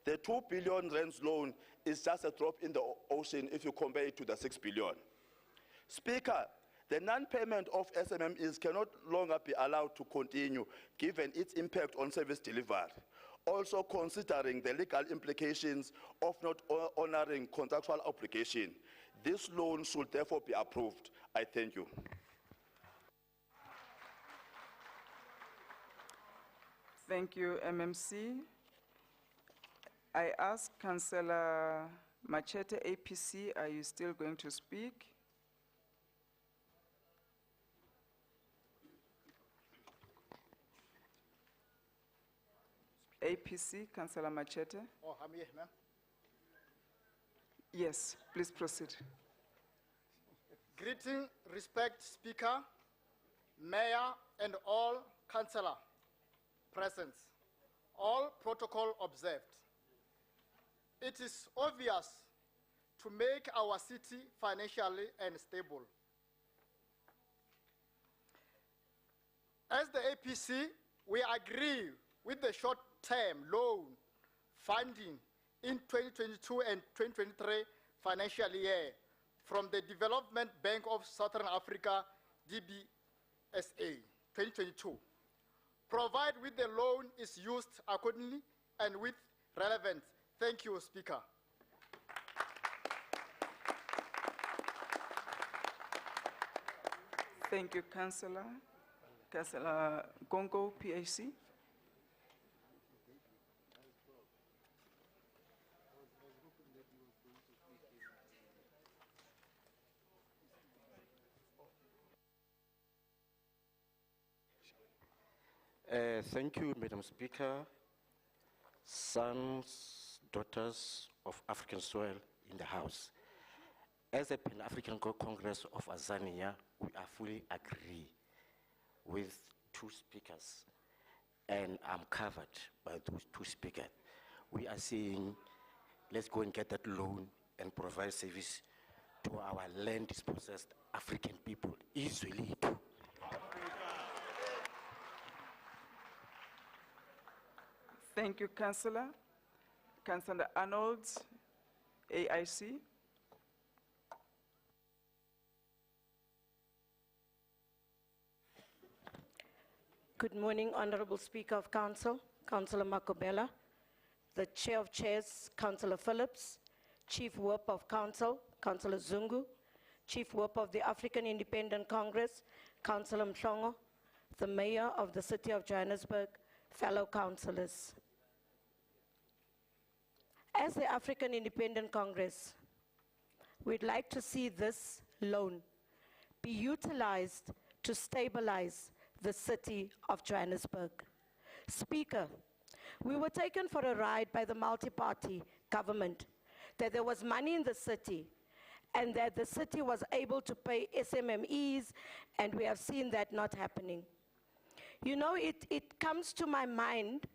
The 2 billion rands loan is just a drop in the ocean if you compare it to the 6 billion. Speaker, the non-payment of SMMEs cannot longer be allowed to continue given its impact on service delivery. Also considering the legal implications of not honoring contractual obligation, this loan should therefore be approved. I thank you. Thank you, MMC. I ask Councillor Machete, APC, are you still going to speak? APC, Councillor Machete. Oh, I'm here, ma'am. Yes, please proceed. Greeting, respect, Speaker, Mayor, and all councillor present. All protocol observed. It is obvious to make our city financially unstable. As the APC, we agree with the short-term loan funding in 2022 and 2023 financial year from the Development Bank of Southern Africa, DBSA, 2022. Provide with the loan is used accordingly and with relevance. Thank you, Speaker. Thank you, Councillor. Councillor Gongo, PAC. Thank you, Madam Speaker. Sons, daughters of African soil in the House. As a Pan-African Congress of Azania, we are fully agree with two speakers, and I'm covered by those two speakers. We are saying, let's go and get that loan and provide service to our land dispossessed African people, easily too. Thank you, Councillor. Councillor Arnold, AIC. Good morning, Honorable Speaker of Council, Councillor Makobela, the Chair of Chairs, Councillor Phillips, Chief Whip of Council, Councillor Zungu, Chief Whip of the African Independent Congress, Councillor Mhlongo, the Mayor of the City of Johannesburg, fellow councillors. As the African Independent Congress, we'd like to see this loan be utilized to stabilize the City of Johannesburg. Speaker, we were taken for a ride by the multi-party government that there was money in the city and that the city was able to pay SMMEs, and we have seen that not happening. You know, it comes to my mind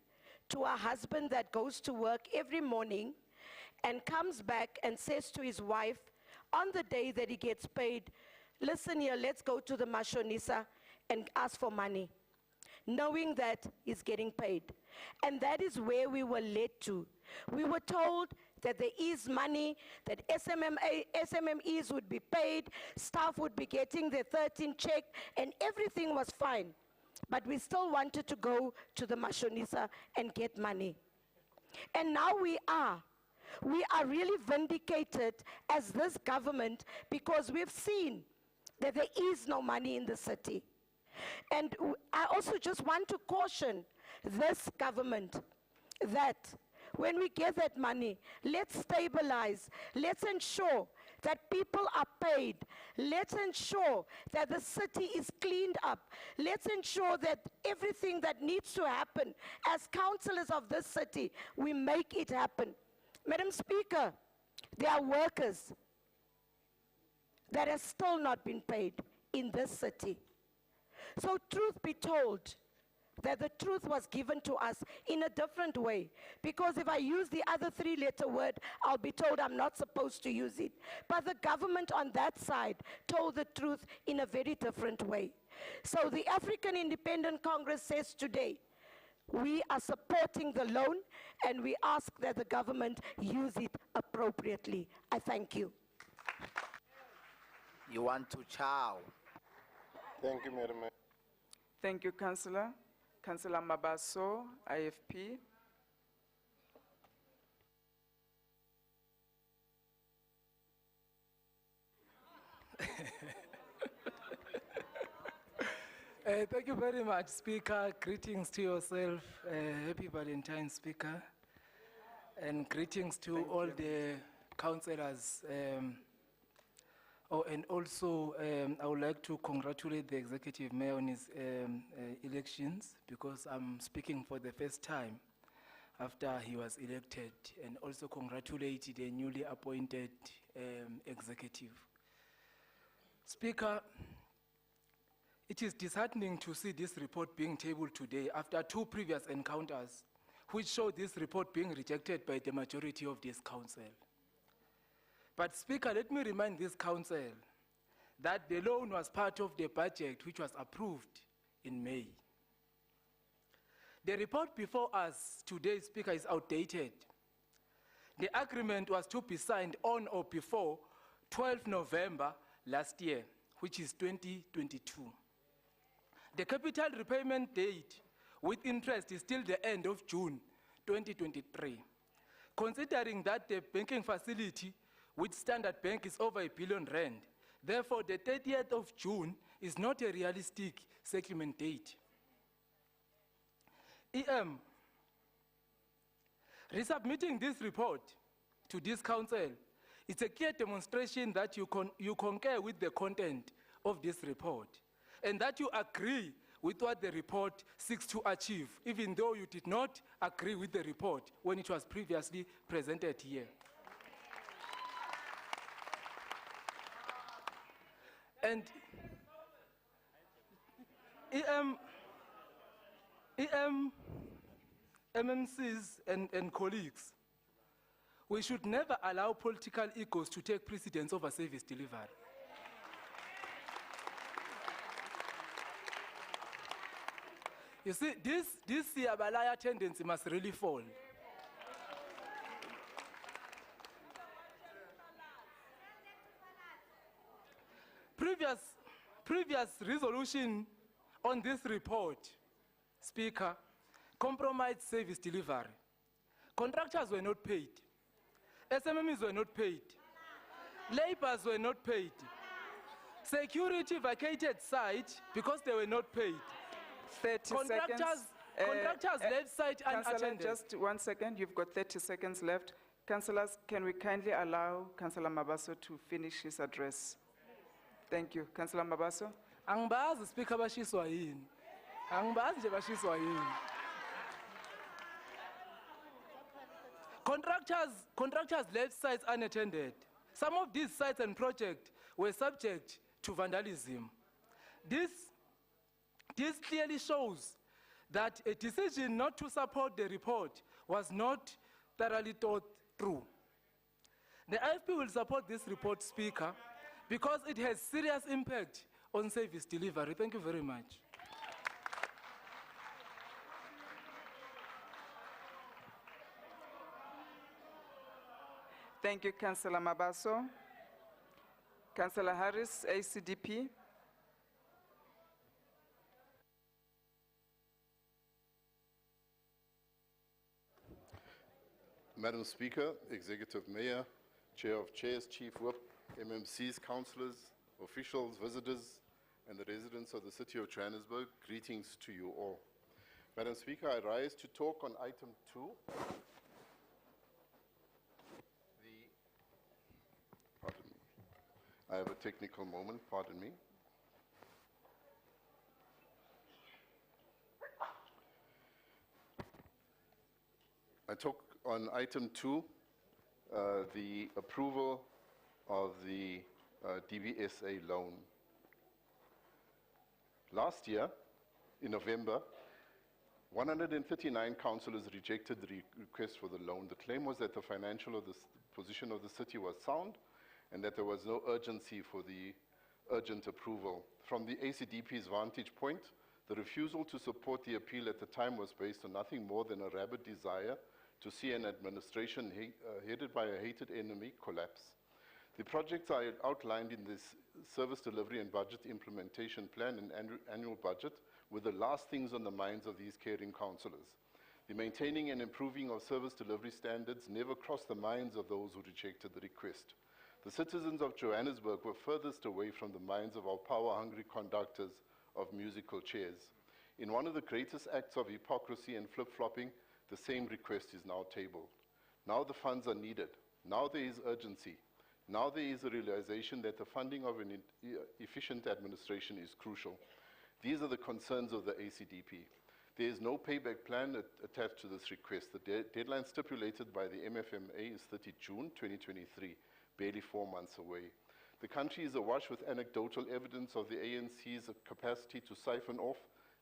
to a husband that goes to work every morning and comes back and says to his wife on the day that he gets paid, listen here, let's go to the Mashonisa and ask for money, knowing that he's getting paid. And that is where we were led to. We were told that there is money, that SMMEs would be paid, staff would be getting their 13th check, and everything was fine. But we still wanted to go to the Mashonisa and get money. And now we are really vindicated as this government because we've seen that there is no money in the city. And I also just want to caution this government that when we get that money, let's stabilize, let's ensure that people are paid, let's ensure that the city is cleaned up, let's ensure that everything that needs to happen as councillors of this city, we make it happen. Madam Speaker, there are workers that have still not been paid in this city. So truth be told, that the truth was given to us in a different way. Because if I use the other three-letter word, I'll be told I'm not supposed to use it. But the government on that side told the truth in a very different way. So the African Independent Congress says today, we are supporting the loan and we ask that the government use it appropriately. I thank you. You want to chow? Thank you, Madam Mayor. Thank you, Councillor. Councillor Mabaso, IFP. Thank you very much, Speaker. Greetings to yourself. Happy Valentine's, Speaker. And greetings to all the councillors. And also, I would like to congratulate the Executive Mayor on his elections, because I'm speaking for the first time after he was elected, and also congratulate the newly appointed Executive. Speaker, it is disheartening to see this report being tabled today after two previous encounters, which show this report being rejected by the majority of this council. But Speaker, let me remind this council that the loan was part of the budget which was approved in May. The report before us today, Speaker, is outdated. The agreement was to be signed on or before 12 November last year, which is 2022. The capital repayment date with interest is still the end of June 2023. Considering that the banking facility with Standard Bank is over R1 billion, therefore the 30th of June is not a realistic settlement date. Resubmitting this report to this council is a clear demonstration that you concur with the content of this report and that you agree with what the report seeks to achieve, even though you did not agree with the report when it was previously presented here. And MMCs and colleagues, we should never allow political egos to take precedence over service delivery. You see, this Siyabalaya tendency must really fall. Previous resolution on this report, Speaker, compromised service delivery. Contractors were not paid. SMMEs were not paid. Laborers were not paid. Security vacated site because they were not paid. 30 Contractors, seconds. contractors left site Councillor, unattended. just 1 second. You've got 30 seconds left. Councillors, can we kindly allow Councillor Mabaso to finish his address? Thank you. Councillor Mabaso. Angibazi Speaker bashiswa yini. Angibazi nje bashiswa yini. Contractors left sites unattended. Some of these sites and projects were subject to vandalism. This clearly shows that a decision not to support the report was not thoroughly thought through. The IFP will support this report, Speaker, because it has serious impact on service delivery. Thank you very much. Thank you, Councillor Mabaso. Councillor Harris, ACDP. Madam Speaker, Executive Mayor, Chair of Chairs, Chief Whip, MMCs, councillors, officials, visitors, and the residents of the city of Johannesburg, greetings to you all. Madam Speaker, I rise to talk on item 2. Pardon me. I have a technical moment, pardon me. I talk on item 2, the approval of the DBSA loan. Last year, in November, 139 councillors rejected the request for the loan. The claim was that the financial position of the city was sound and that there was no urgency for the urgent approval. From the ACDP's vantage point, the refusal to support the appeal at the time was based on nothing more than a rabid desire to see an administration headed by a hated enemy collapse. The projects are outlined in this service delivery and budget implementation plan and annual budget were the last things on the minds of these caring councillors. The maintaining and improving of service delivery standards never crossed the minds of those who rejected the request. The citizens of Johannesburg were furthest away from the minds of our power-hungry conductors of musical chairs. In one of the greatest acts of hypocrisy and flip-flopping, the same request is now tabled. Now the funds are needed. Now there is urgency. Now there is a realization that the funding of an efficient administration is crucial. These are the concerns of the ACDP. There is no payback plan attached to this request. The deadline stipulated by the MFMA is 30 June 2023, barely 4 months away. The country is awash with anecdotal evidence of the ANC's capacity to siphon off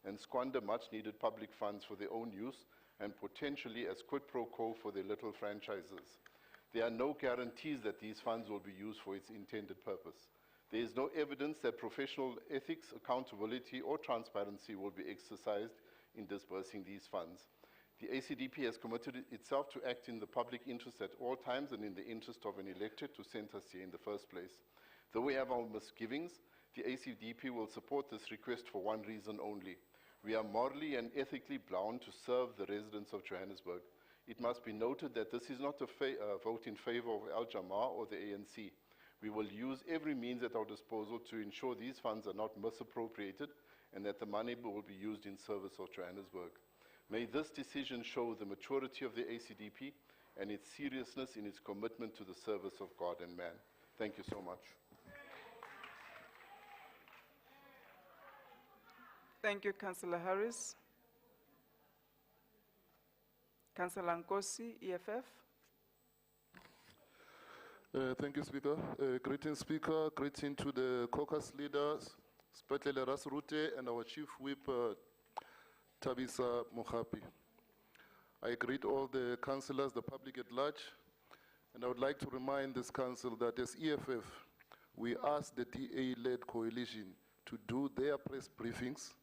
and squander much-needed public funds for their own use and potentially as quid pro quo for their little franchises. There are no guarantees that these funds will be used for its intended purpose. There is no evidence that professional ethics, accountability, or transparency will be exercised in disbursing these funds. The ACDP has committed itself to act in the public interest at all times and in the interest of an elected to send us here in the first place. Though we have our misgivings, the ACDP will support this request for one reason only. We are morally and ethically bound to serve the residents of Johannesburg. It must be noted that this is not a vote in favor of Al Jamaa or the ANC. We will use every means at our disposal to ensure these funds are not misappropriated and that the money will be used in service of Johannesburg. May this decision show the maturity of the ACDP and its seriousness in its commitment to the service of God and man. Thank you so much. Thank you, Councillor Harris. Councillor Nkosi, EFF. Thank you, Speaker. Greetings, Speaker. Greeting to the caucus leaders, especially Rasrute and our Chief Whip, Tabisa Mohapi. I greet all the councillors, the public at large, and I would like to remind this council that as EFF, we asked the DA-led coalition to do their press briefings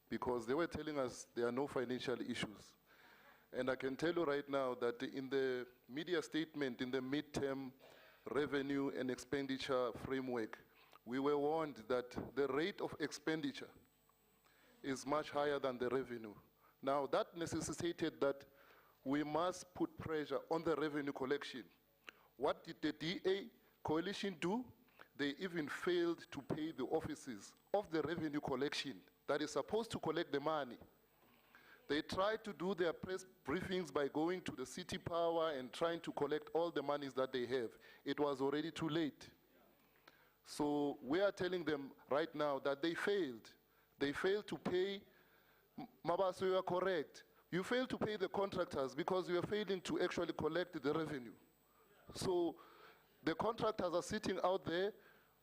because they were telling us there are no financial issues. And I can tell you right now that in the media statement, in the midterm revenue and expenditure framework, we were warned that the rate of expenditure is much higher than the revenue. Now, that necessitated that we must put pressure on the revenue collection. What did the DA coalition do? They even failed to pay the offices of the revenue collection that is supposed to collect the money. They tried to do their press briefings by going to the city power and trying to collect all the monies that they have. It was already too late. So we are telling them right now that they failed. They failed to pay. Mabaso, you are correct. You failed to pay the contractors because you are failing to actually collect the revenue. So the contractors are sitting out there.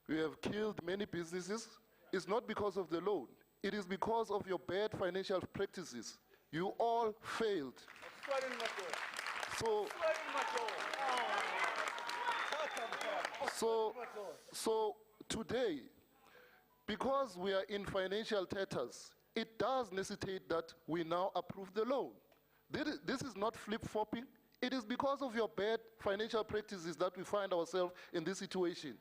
We have killed many businesses. It's not because of the loan. It is because of your bad financial practices. You all failed. So today, because we are in financial tatters, it does necessitate that we now approve the loan. This is not flip-flopping. It is because of your bad financial practices that we find ourselves in this situation.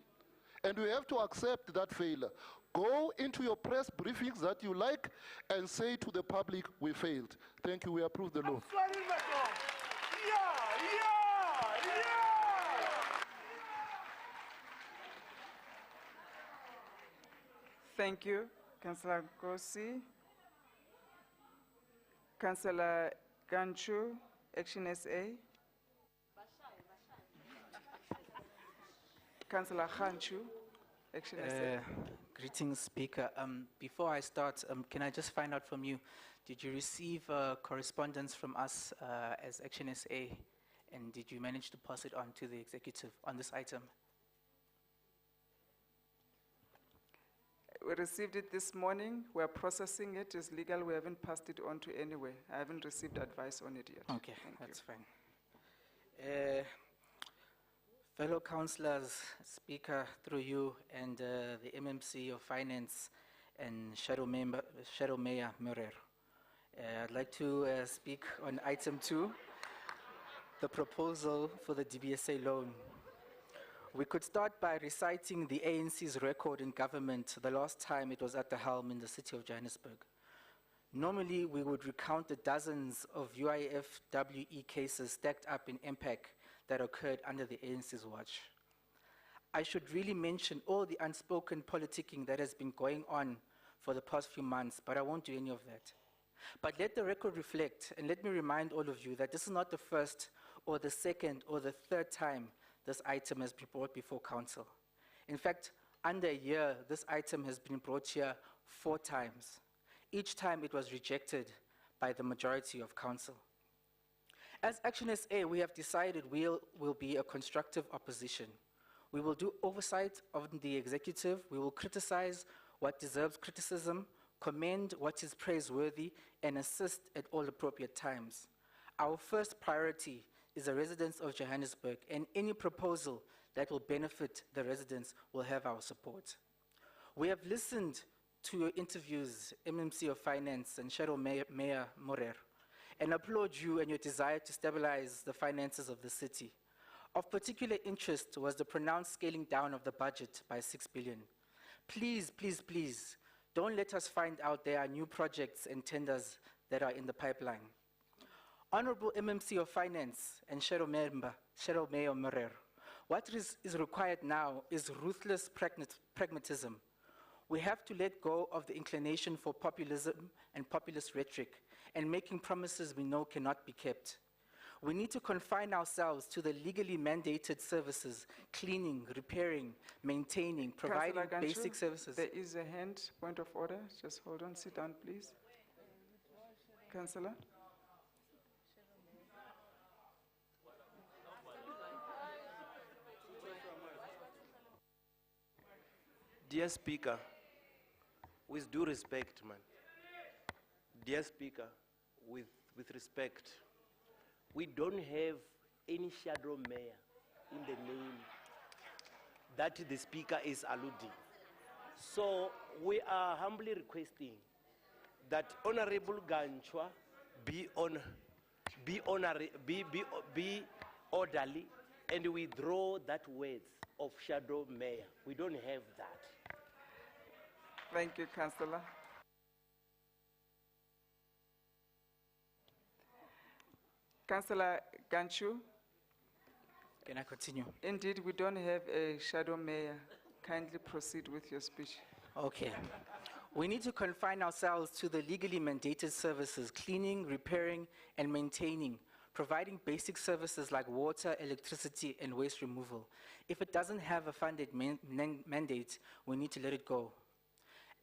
And we have to accept that failure. Go into your press briefings that you like and say to the public, we failed. Thank you, we approve the loan. Thank you, Councillor Nkosi. Councillor Ganchu, Action SA. Councillor Ganchu, Action SA. Greetings, Speaker. Before I start, can I just find out from you, did you receive correspondence from us as Action SA, and did you manage to pass it on to the executive on this item? We received it this morning. We are processing it. It's legal. We haven't passed it on to anywhere. I haven't received advice on it yet. Okay, that's fine. Fellow councillors, Speaker, through you and the MMC of Finance and Shadow Mayor Murer. I'd like to speak on item 2, the proposal for the DBSA loan. We could start by reciting the ANC's record in government the last time it was at the helm in the city of Johannesburg. Normally, we would recount the dozens of UIFWE cases stacked up in MPAC that occurred under the ANC's watch. I should really mention all the unspoken politicking that has been going on for the past few months, but I won't do any of that. But let the record reflect, and let me remind all of you that this is not the first or the second or the third time this item has been brought before council. In fact, under a year, this item has been brought here 4 times. Each time it was rejected by the majority of council. As Action SA, we have decided we'll be a constructive opposition. We will do oversight of the executive. We will criticize what deserves criticism, commend what is praiseworthy, and assist at all appropriate times. Our first priority is the residents of Johannesburg, and any proposal that will benefit the residents will have our support. We have listened to your interviews, MMC of Finance and Shadow Mayor Murer, and applaud you and your desire to stabilize the finances of the city. Of particular interest was the pronounced scaling down of the budget by 6 billion. Please, please, please, don't let us find out there are new projects and tenders that are in the pipeline. Honorable MMC of Finance and Shadow Mayor Murer, what is required now is ruthless pragmatism. We have to let go of the inclination for populism and populist rhetoric and making promises we know cannot be kept. We need to confine ourselves to the legally mandated services, cleaning, repairing, maintaining, providing Councillor Ganchu, basic services. there is a hand, point of order. Just hold on, sit down, please. Councillor. Dear Speaker, with due respect, man. Dear Speaker, with respect, we don't have any shadow mayor in the name that the Speaker is alluding. So we are humbly requesting that Honorable Ganchwa be orderly and withdraw that words of shadow mayor. We don't have that. Thank you, Councillor. Councillor Ganchu. Can I continue? Indeed, we don't have a shadow mayor. Kindly proceed with your speech. Okay. We need to confine ourselves to the legally mandated services, cleaning, repairing, and maintaining, providing basic services like water, electricity, and waste removal. If it doesn't have a funded mandate, we need to let it go.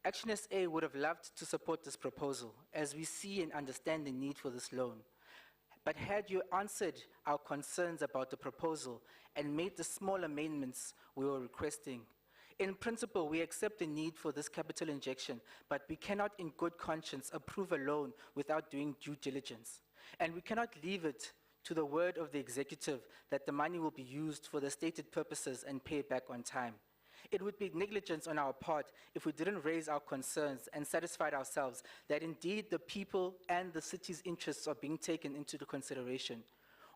Action SA would have loved to support this proposal, as we see and understand the need for this loan. But had you answered our concerns about the proposal and made the small amendments we were requesting, in principle, we accept the need for this capital injection, but we cannot in good conscience approve a loan without doing due diligence. And we cannot leave it to the word of the executive that the money will be used for the stated purposes and pay it back on time. It would be negligence on our part if we didn't raise our concerns and satisfied ourselves that indeed the people and the city's interests are being taken into consideration.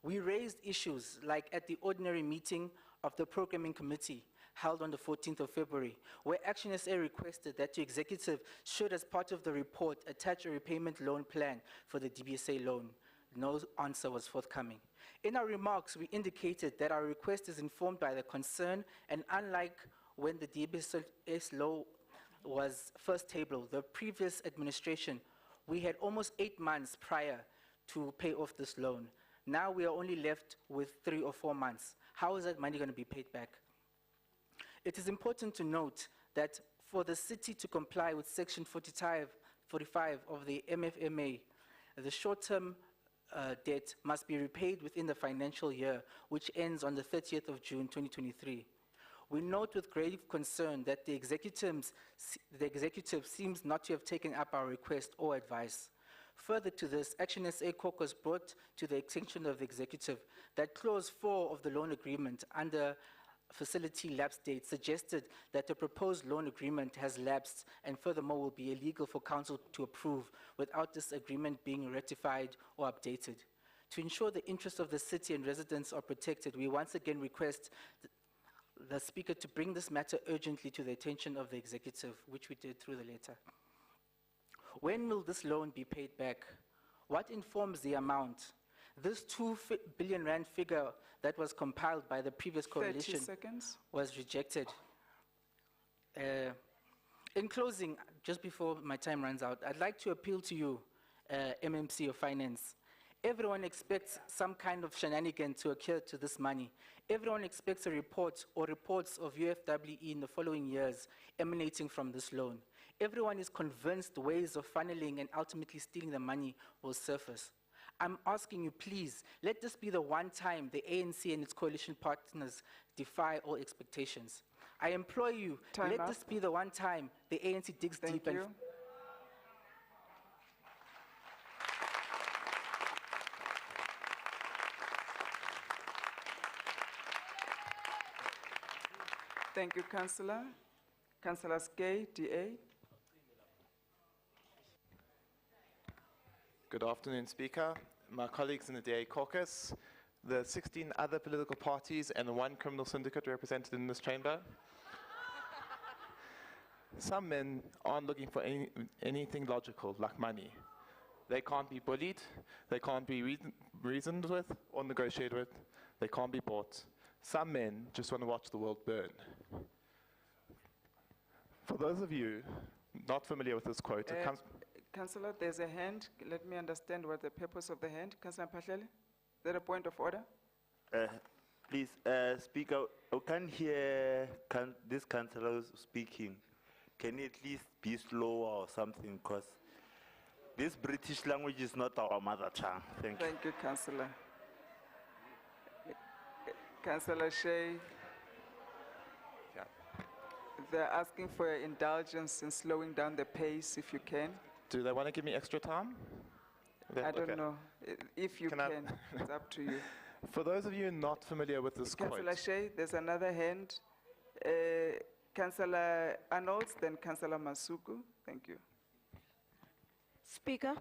We raised issues like at the ordinary meeting of the Programming Committee held on the 14th of February, where Action SA requested that the executive should, as part of the report, attach a repayment loan plan for the DBSA loan. No answer was forthcoming. In our remarks, we indicated that our request is informed by the concern, and unlike when the DBS law was first tabled, the previous administration, we had almost 8 months prior to pay off this loan. Now we are only left with 3 or 4 months. How is that money going to be paid back? It is important to note that for the city to comply with Section 45 of the MFMA, the short-term debt must be repaid within the financial year, which ends on the 30th of June 2023. We note with grave concern that the executive seems not to have taken up our request or advice. Further to this, Action SA caucus brought to the attention of the executive that Clause 4 of the loan agreement under facility lapse date suggested that the proposed loan agreement has lapsed and furthermore will be illegal for council to approve without this agreement being ratified or updated. To ensure the interests of the city and residents are protected, we once again request the Speaker to bring this matter urgently to the attention of the executive, which we did through the letter. When will this loan be paid back? What informs the amount? This 2 billion rand figure that was compiled by the previous coalition was rejected. In closing, just before my time runs out, I'd like to appeal to you, MMC of Finance. Everyone expects some kind of shenanigan to occur to this money. Everyone expects a report or reports of UFWE in the following years emanating from this loan. Everyone is convinced ways of funneling and ultimately stealing the money will surface. I'm asking you, please, let this be the one time the ANC and its coalition partners defy all expectations. I implore you, let this be the one time the ANC digs deep and... Thank you, Councillor. Councillor Skay, DA. Good afternoon, Speaker, my colleagues in the DA caucus, the 16 other political parties and the 1 criminal syndicate represented in this chamber. Some men aren't looking for anything logical, like money. They can't be bullied, they can't be reasoned with or negotiated with, they can't be bought. Some men just want to watch the world burn. For those of you not familiar with this quote, it comes... Councillor, there's a hand. Let me understand what the purpose of the hand. Councillor Mpahlele. there a point of order? Please, Speaker, I can't hear this councillor speaking. Can you at least be slower or something? Because this British language is not our mother tongue. Thank you. Thank you, Councillor. Councillor Shay. They're asking for your indulgence in slowing down the pace, if you can. Do they want to give me extra time? I don't Okay. know. If you Can can, I- it's up to you. For those of you not familiar with this quote, Councillor Shay, there's another hand. Councillor Arnolds, then Councillor Masuku. Thank you. Speaker,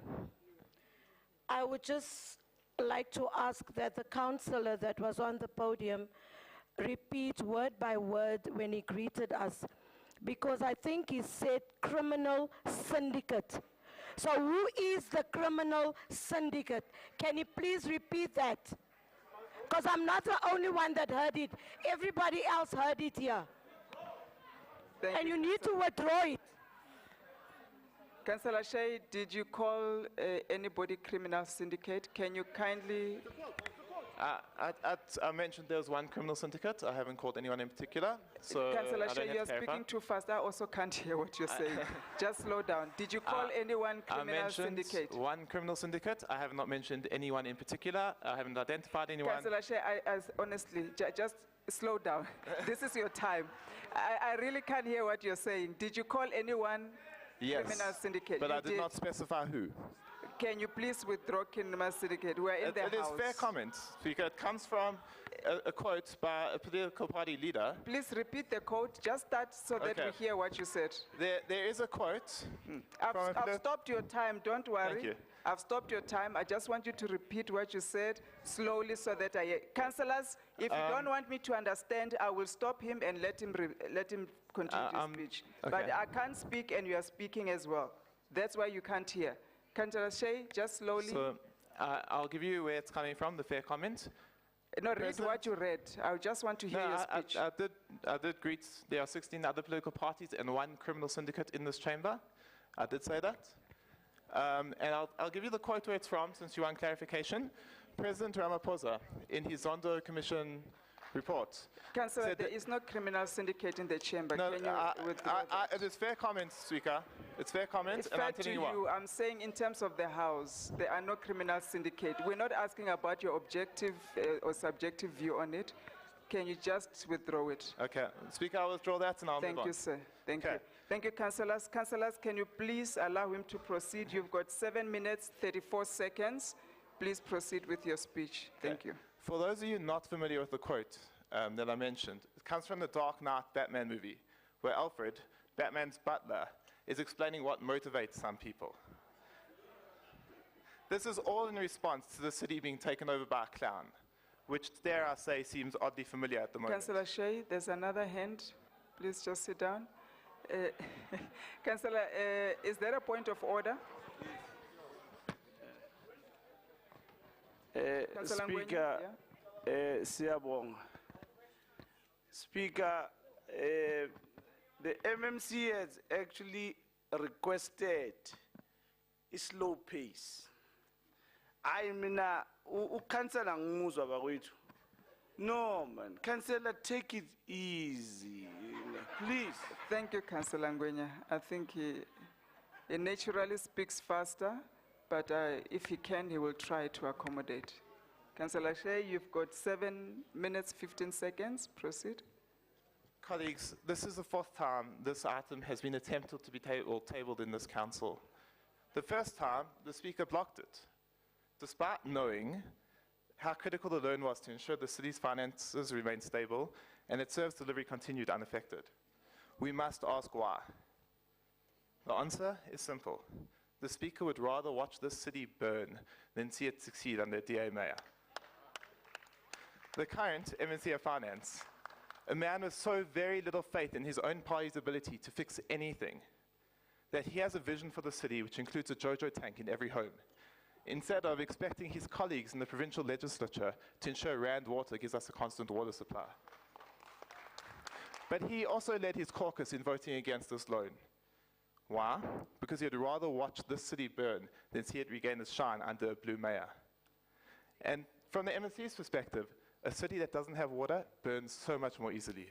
I would just like to ask that the councillor that was on the podium repeat word by word when he greeted us, because I think he said criminal syndicate. So who is the criminal syndicate? Can you please repeat that? Because I'm not the only one that heard it. Everybody else heard it here. And you need to withdraw it. Councillor Shay, did you call anybody criminal syndicate? Can you kindly... I mentioned there was one criminal syndicate. I haven't called anyone in particular. So Councillor I don't Shay, have you're to clarify. speaking too fast. I also can't hear what you're saying. Just slow down. Did you call anyone I criminal mentioned syndicate? one criminal syndicate. I have not mentioned anyone in particular. I haven't identified anyone. Councillor Shay, honestly, just slow down. This is your time. I really can't hear what you're saying. Did you call anyone criminal syndicate? But You I did not specify who. Can you please withdraw criminal syndicate? We're in the It is house. fair comment, Speaker. It comes from a quote by a political party leader. Please repeat the quote, just that so that we Okay. hear what you said. There is a quote. I've stopped your time, don't worry. Thank you. I've stopped your time. I just want you to repeat what you said slowly so that I hear. Councillors, if you don't want me to understand, I will stop him and let him continue his speech. But okay. I can't speak and you are speaking as well. That's why you can't hear. Councillor Shay, just slowly. So I'll give you where it's coming from, the fair comment. No, read what you read. I just want to hear your speech. I did greet, there are 16 other political parties and one criminal syndicate in this chamber. I did say that. And I'll give you the quote where it's from, since you want clarification. President Ramaphosa, in his Zondo Commission report. Councillor, there is no criminal syndicate in the chamber. No, Can you withdraw that? it is fair comment, Speaker. It's fair comment, It's and fair I'm to telling you what. you. I'm saying in terms of the House, there are no criminal syndicate. We're not asking about your objective or subjective view on it. Can you just withdraw it? Okay, Speaker, I'll withdraw that and I'll move on. Thank you, sir. Thank you. Thank you, councillors. Councillors, can you please allow him to proceed? You've got 7 minutes, 34 seconds. Please proceed with your speech. Thank you. For those of you not familiar with the quote that I mentioned, it comes from the Dark Knight Batman movie, where Alfred, Batman's butler, is explaining what motivates some people. This is all in response to the city being taken over by a clown, which, dare I say, seems oddly familiar at the moment. Councillor Shay, there's another hand. Please just sit down. Councillor, is there a point of order? Councillor Ngwenye, Speaker, yeah? Siyabonga. Speaker, the MMC has actually requested a slow pace. I mean, ukansela ngumuzwa bakwethu. No, man, councillor, take it easy, please. Thank you, Councillor Ngwenya. I think he naturally speaks faster, but if he can, he will try to accommodate. Councillor Shay, you've got 7 minutes, 15 seconds. Proceed. Colleagues, this is the fourth time this item has been attempted to be tabled in this council. The first time, the Speaker blocked it, despite knowing how critical the loan was to ensure the city's finances remain stable and its service delivery continued unaffected. We must ask why. The answer is simple. The Speaker would rather watch this city burn than see it succeed under DA Mayor. The current MNC of Finance, a man with so very little faith in his own party's ability to fix anything, that he has a vision for the city which includes a JoJo tank in every home, instead of expecting his colleagues in the provincial legislature to ensure Rand Water gives us a constant water supply. But he also led his caucus in voting against this loan. Why? Because he'd rather watch this city burn than see it regain its shine under a blue mayor. And From the MNC's perspective, a city that doesn't have water burns so much more easily.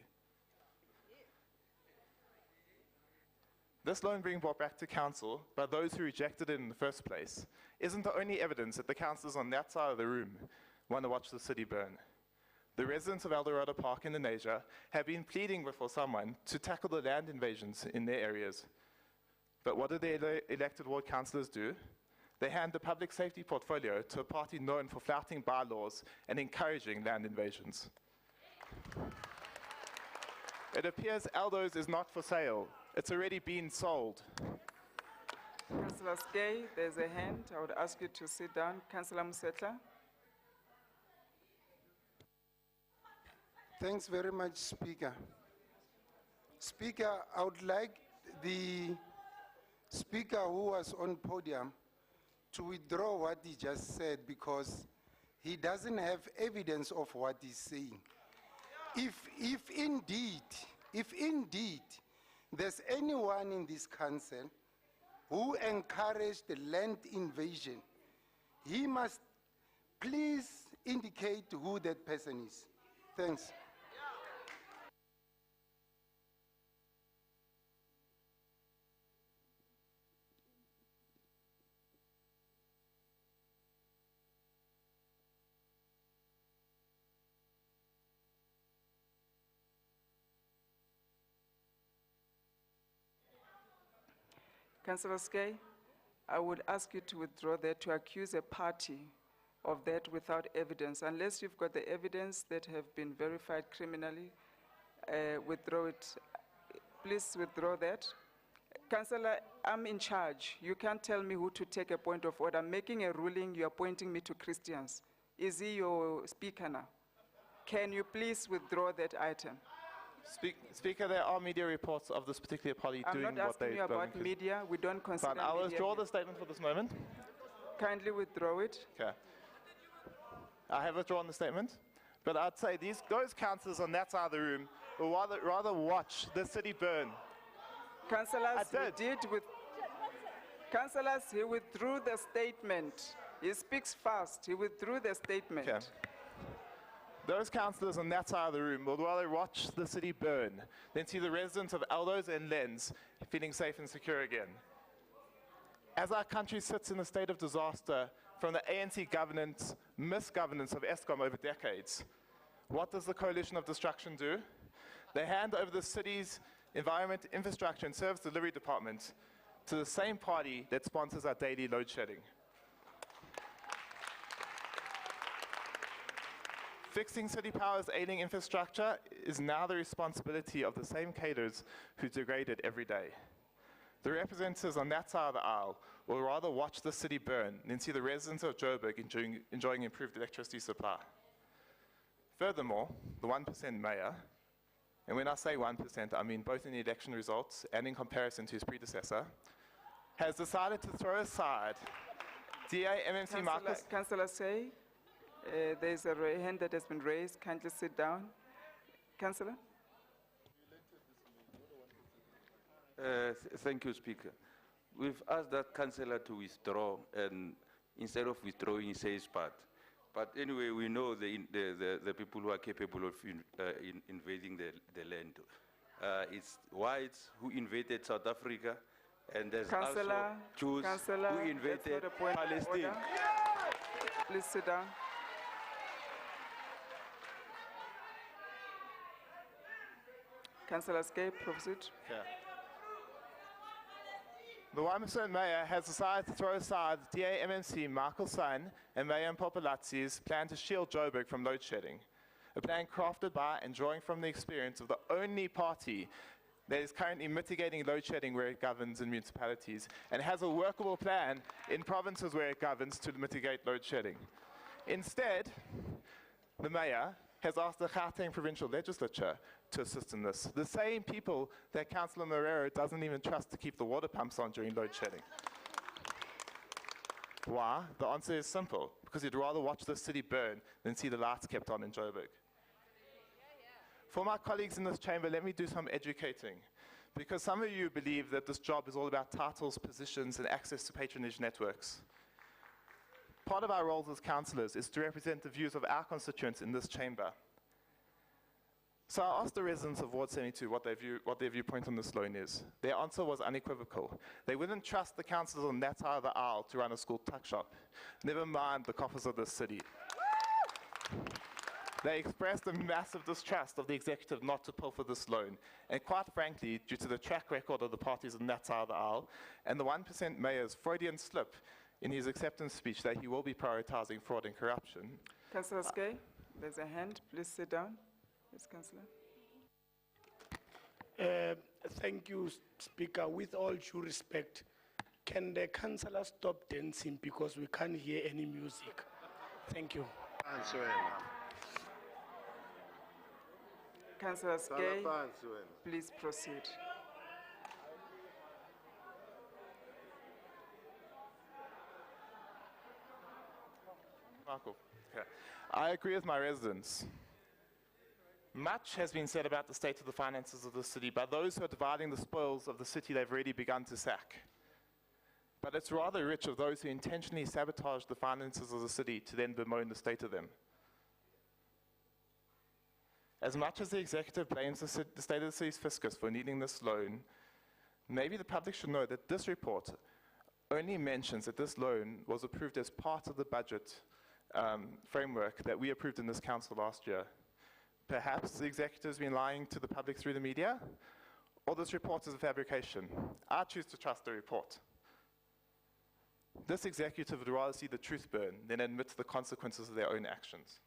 This loan being brought back to council by those who rejected it in the first place isn't the only evidence that the councillors on that side of the room want to watch the city burn. The residents of Eldorado Park in Indonesia have been pleading before someone to tackle the land invasions in their areas. But what do the elected ward councillors do? They hand the public safety portfolio to a party known for flouting bylaws and encouraging land invasions. It appears Eldo's is not for sale. It's already been sold. Councillor Skay, there's a hand. I would ask you to sit down. Councillor Musetla. Thanks very much, Speaker. Speaker, I would like the Speaker who was on podium to withdraw what he just said because he doesn't have evidence of what he's saying. If indeed there's anyone in this council who encouraged the land invasion, he must please indicate who that person is. Thanks. Councillor Skay, I would ask you to withdraw that, to accuse a party of that without evidence. Unless you've got the evidence that have been verified criminally, withdraw it. Please withdraw that. Councillor, I'm in charge. You can't tell me who to take a point of order. I'm making a ruling, you're pointing me to Christians. Is he your speaker now? Can you please withdraw that item? Speaker, there are media reports of this particular party doing what they... I'm not asking you about media. We don't consider But I'll media withdraw here. the statement for this moment. Kindly withdraw it. Okay. I have withdrawn the statement. But I'd say those councillors on that side of the room will rather watch the city burn. Councillors, Councillors, he withdrew the statement. He speaks fast. He withdrew the statement. Okay. Those councillors on that side of the room will rather watch the city burn than see the residents of Eldo's and Lens feeling safe and secure again. As our country sits in a state of disaster from the ANC governance, misgovernance of Eskom over decades, what does the Coalition of Destruction do? They hand over the city's Environment, Infrastructure and Service Delivery Department to the same party that sponsors our daily load shedding. Fixing city power's ailing infrastructure is now the responsibility of the same cadres who degrade it every day. The representatives on that side of the aisle will rather watch the city burn than see the residents of Joburg enjoying improved electricity supply. Furthermore, the 1% mayor, and when I say 1%, I mean both in the election results and in comparison to his predecessor, has decided to throw aside DA MMC Marcus... Councillor Say, there's a hand that has been raised. Kindly sit down. Councillor? Thank you, Speaker. We've asked that councillor to withdraw, and instead of withdrawing, he says part. But anyway, we know the people who are capable of invading the land. It's whites who invaded South Africa, and there's also Jews who invaded Palestine. Please sit down. Councillor Skay, proceed. Yeah. The 1% mayor has decided to throw aside DA MMC Michael Son and Mayor Mpopolatsi's plan to shield Joburg from load shedding, a plan crafted by and drawing from the experience of the only party that is currently mitigating load shedding where it governs in municipalities and has a workable plan in provinces where it governs to mitigate load shedding. Instead, the mayor has asked the Gauteng Provincial Legislature to assist in this. The same people that Councillor Marrero doesn't even trust to keep the water pumps on during load shedding. Why? The answer is simple, because he'd rather watch the city burn than see the lights kept on in Joburg. For my colleagues in this chamber, let me do some educating, because some of you believe that this job is all about titles, positions, and access to patronage networks. Part of our roles as councillors is to represent the views of our constituents in this chamber. So I asked the residents of Ward 72 what their viewpoint on this loan is. Their answer was unequivocal. They wouldn't trust the councillors on that side of the aisle to run a school tuck shop, never mind the coffers of this city. They expressed a massive distrust of the executive not to pull for this loan, and quite frankly, due to the track record of the parties on that side of the aisle, and the 1% mayor's Freudian slip in his acceptance speech that he will be prioritising fraud and corruption. Councillor Skay, there's a hand. Please sit down. Yes, Councillor. Thank you, Speaker. With all due respect, can the councillor stop dancing because we can't hear any music? Thank you. Councillor Skay, please proceed. Marco. Okay. I agree with my residents. Much has been said about the state of the finances of the city by those who are dividing the spoils of the city they've already begun to sack. But it's rather rich of those who intentionally sabotage the finances of the city to then bemoan the state of them. As much as the executive blames the state of the city's fiscus for needing this loan, maybe the public should know that this report only mentions that this loan was approved as part of the budget framework that we approved in this council last year. Perhaps the executive's been lying to the public through the media, or this report is a fabrication. I choose to trust the report. This executive would rather see the truth burn than admit to the consequences of their own actions.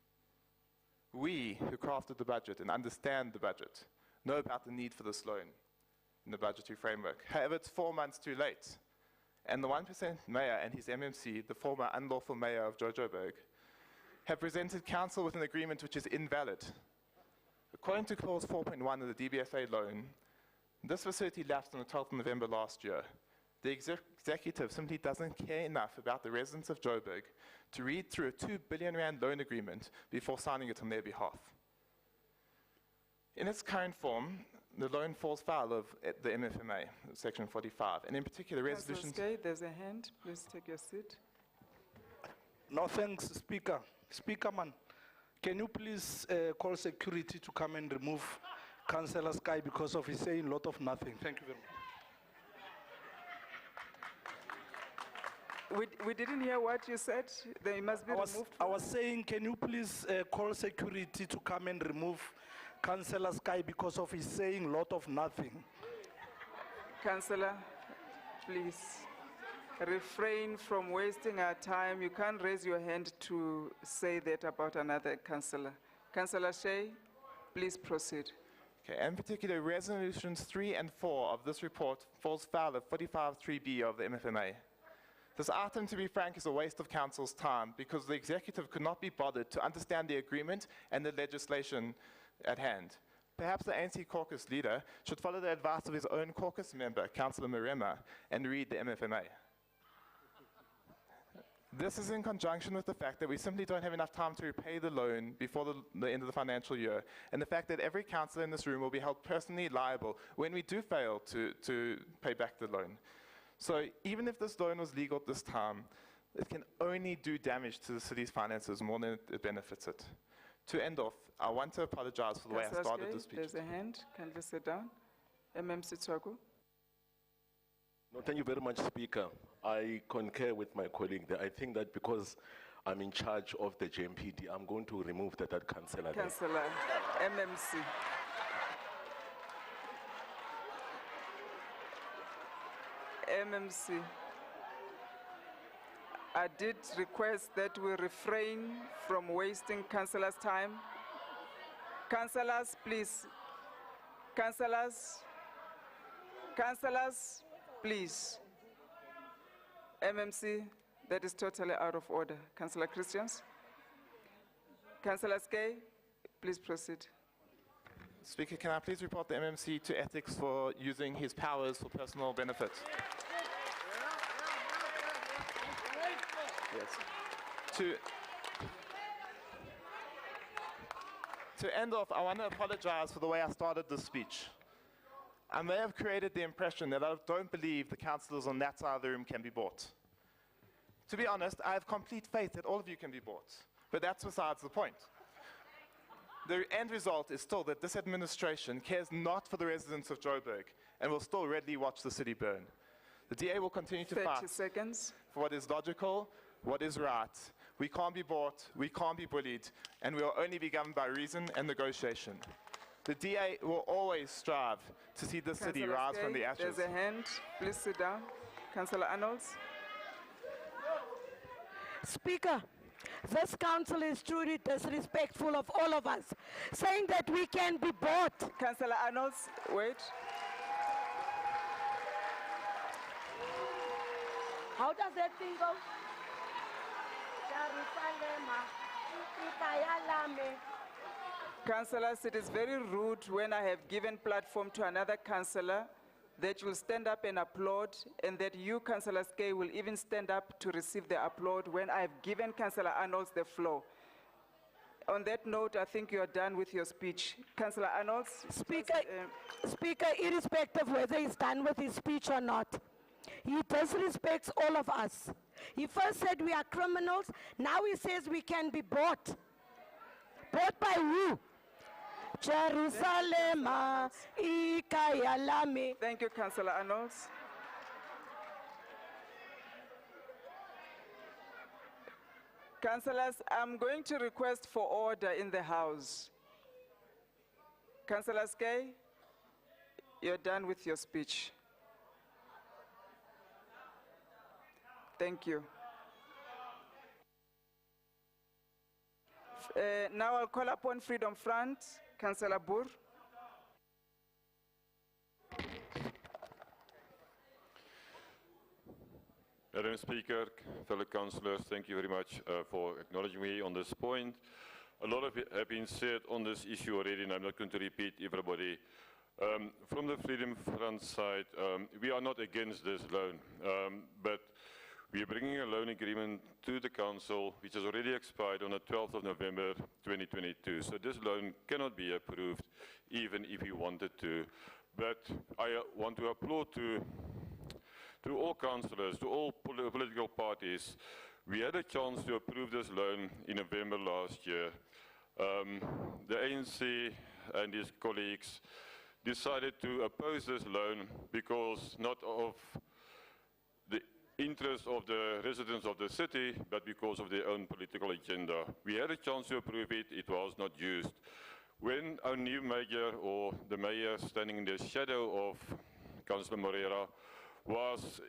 We, who crafted the budget and understand the budget, know about the need for this loan in the budgetary framework. However, it's 4 months too late. And the 1% mayor and his MMC, the former unlawful mayor of Joburg, have presented council with an agreement which is invalid. According to clause 4.1 of the DBFA loan, this facility lapsed on the 12th of November last year. The executive simply doesn't care enough about the residents of Joburg to read through a R2 billion loan agreement before signing it on their behalf. In its current form, the loan falls foul of the MFMA, section 45, and in particular resolutions... Councillor Skay, there's a hand. Please take your seat. No, thanks, Speaker. Speaker, man, can you please call security to come and remove Councillor Skay because of his saying a lot of nothing? Thank you very much. We didn't hear what you said. They must be removed. I was saying, can you please call security to come and remove Councillor Skay because of his saying a lot of nothing? Councillor, please refrain from wasting our time. You can't raise your hand to say that about another councillor. Councillor Shay, please proceed. Okay, in particular, resolutions 3 and 4 of this report falls foul of 45.3b of the MFMA. This item, to be frank, is a waste of council's time because the executive could not be bothered to understand the agreement and the legislation at hand. Perhaps the ANC caucus leader should follow the advice of his own caucus member, Councillor Marema, and read the MFMA. This is in conjunction with the fact that we simply don't have enough time to repay the loan before the end of the financial year, and the fact that every councillor in this room will be held personally liable when we do fail to pay back the loan. So even if this loan was legal at this time, it can only do damage to the city's finances more than it benefits it. To end off, I want to apologize for the way I started this speech. There's a hand. Can you sit down? MMC Tswaku. No, thank you very much, Speaker. I concur with my colleague there. I think that because I'm in charge of the JMPD, I'm going to remove that councillor there. Councillor, MMC. MMC. I did request that we refrain from wasting councillors' time. Councillors, please. Councillors. Councillors, please. MMC, that is totally out of order. Councillor Christians. Councillor Skay, please proceed. Speaker, can I please report the MMC to ethics for using his powers for personal benefit? Yes. To end off, I want to apologize for the way I started this speech. I may have created the impression that I don't believe the councillors on that side of the room can be bought. To be honest, I have complete faith that all of you can be bought, but that's besides the point. The end result is still that this administration cares not for the residents of Joburg and will still readily watch the city burn. The DA will continue to 30 fight seconds. for what is logical, what is right. We can't be bought, we can't be bullied, and we will only be governed by reason and negotiation. The DA will always strive to see the city Councillor rise from Skay, the ashes. There's a hand. Please sit down. Councillor Arnolds. Speaker, this council is truly disrespectful of all of us, saying that we can be bought. Councillor Arnolds, wait. How does that thing go? Councillors, it is very rude when I have given platform to another councillor that you'll stand up and applaud, and that you, Councillor Skay, will even stand up to receive the applaud when I have given Councillor Arnolds the floor. On that note, I think you are done with your speech. Councillor Arnolds. Speaker, irrespective of whether he's done with his speech or not, he disrespects all of us. He first said we are criminals, now he says we can be bought. Bought by who? Jerusalem, Ikayalami. Thank you, Councillor Arnolds. Councillors, I'm going to request for order in the House. Councillor Skay, you're done with your speech. Thank you. Now I'll call upon Freedom Front, Councillor Boer. Madam Speaker, fellow councillors, thank you very much for acknowledging me on this point. A lot of it have been said on this issue already, and I'm not going to repeat everybody. From the Freedom Front side, we are not against this loan, but we are bringing a loan agreement to the council, which has already expired on the 12th of November 2022. So this loan cannot be approved, even if we wanted to. But I want to applaud to all councillors, to all political parties. We had a chance to approve this loan in November last year. The ANC and his colleagues decided to oppose this loan because not of the interest of the residents of the city, but because of their own political agenda. We had a chance to approve it, it was not used. When our new mayor, or the mayor standing in the shadow of Councillor Moreira, was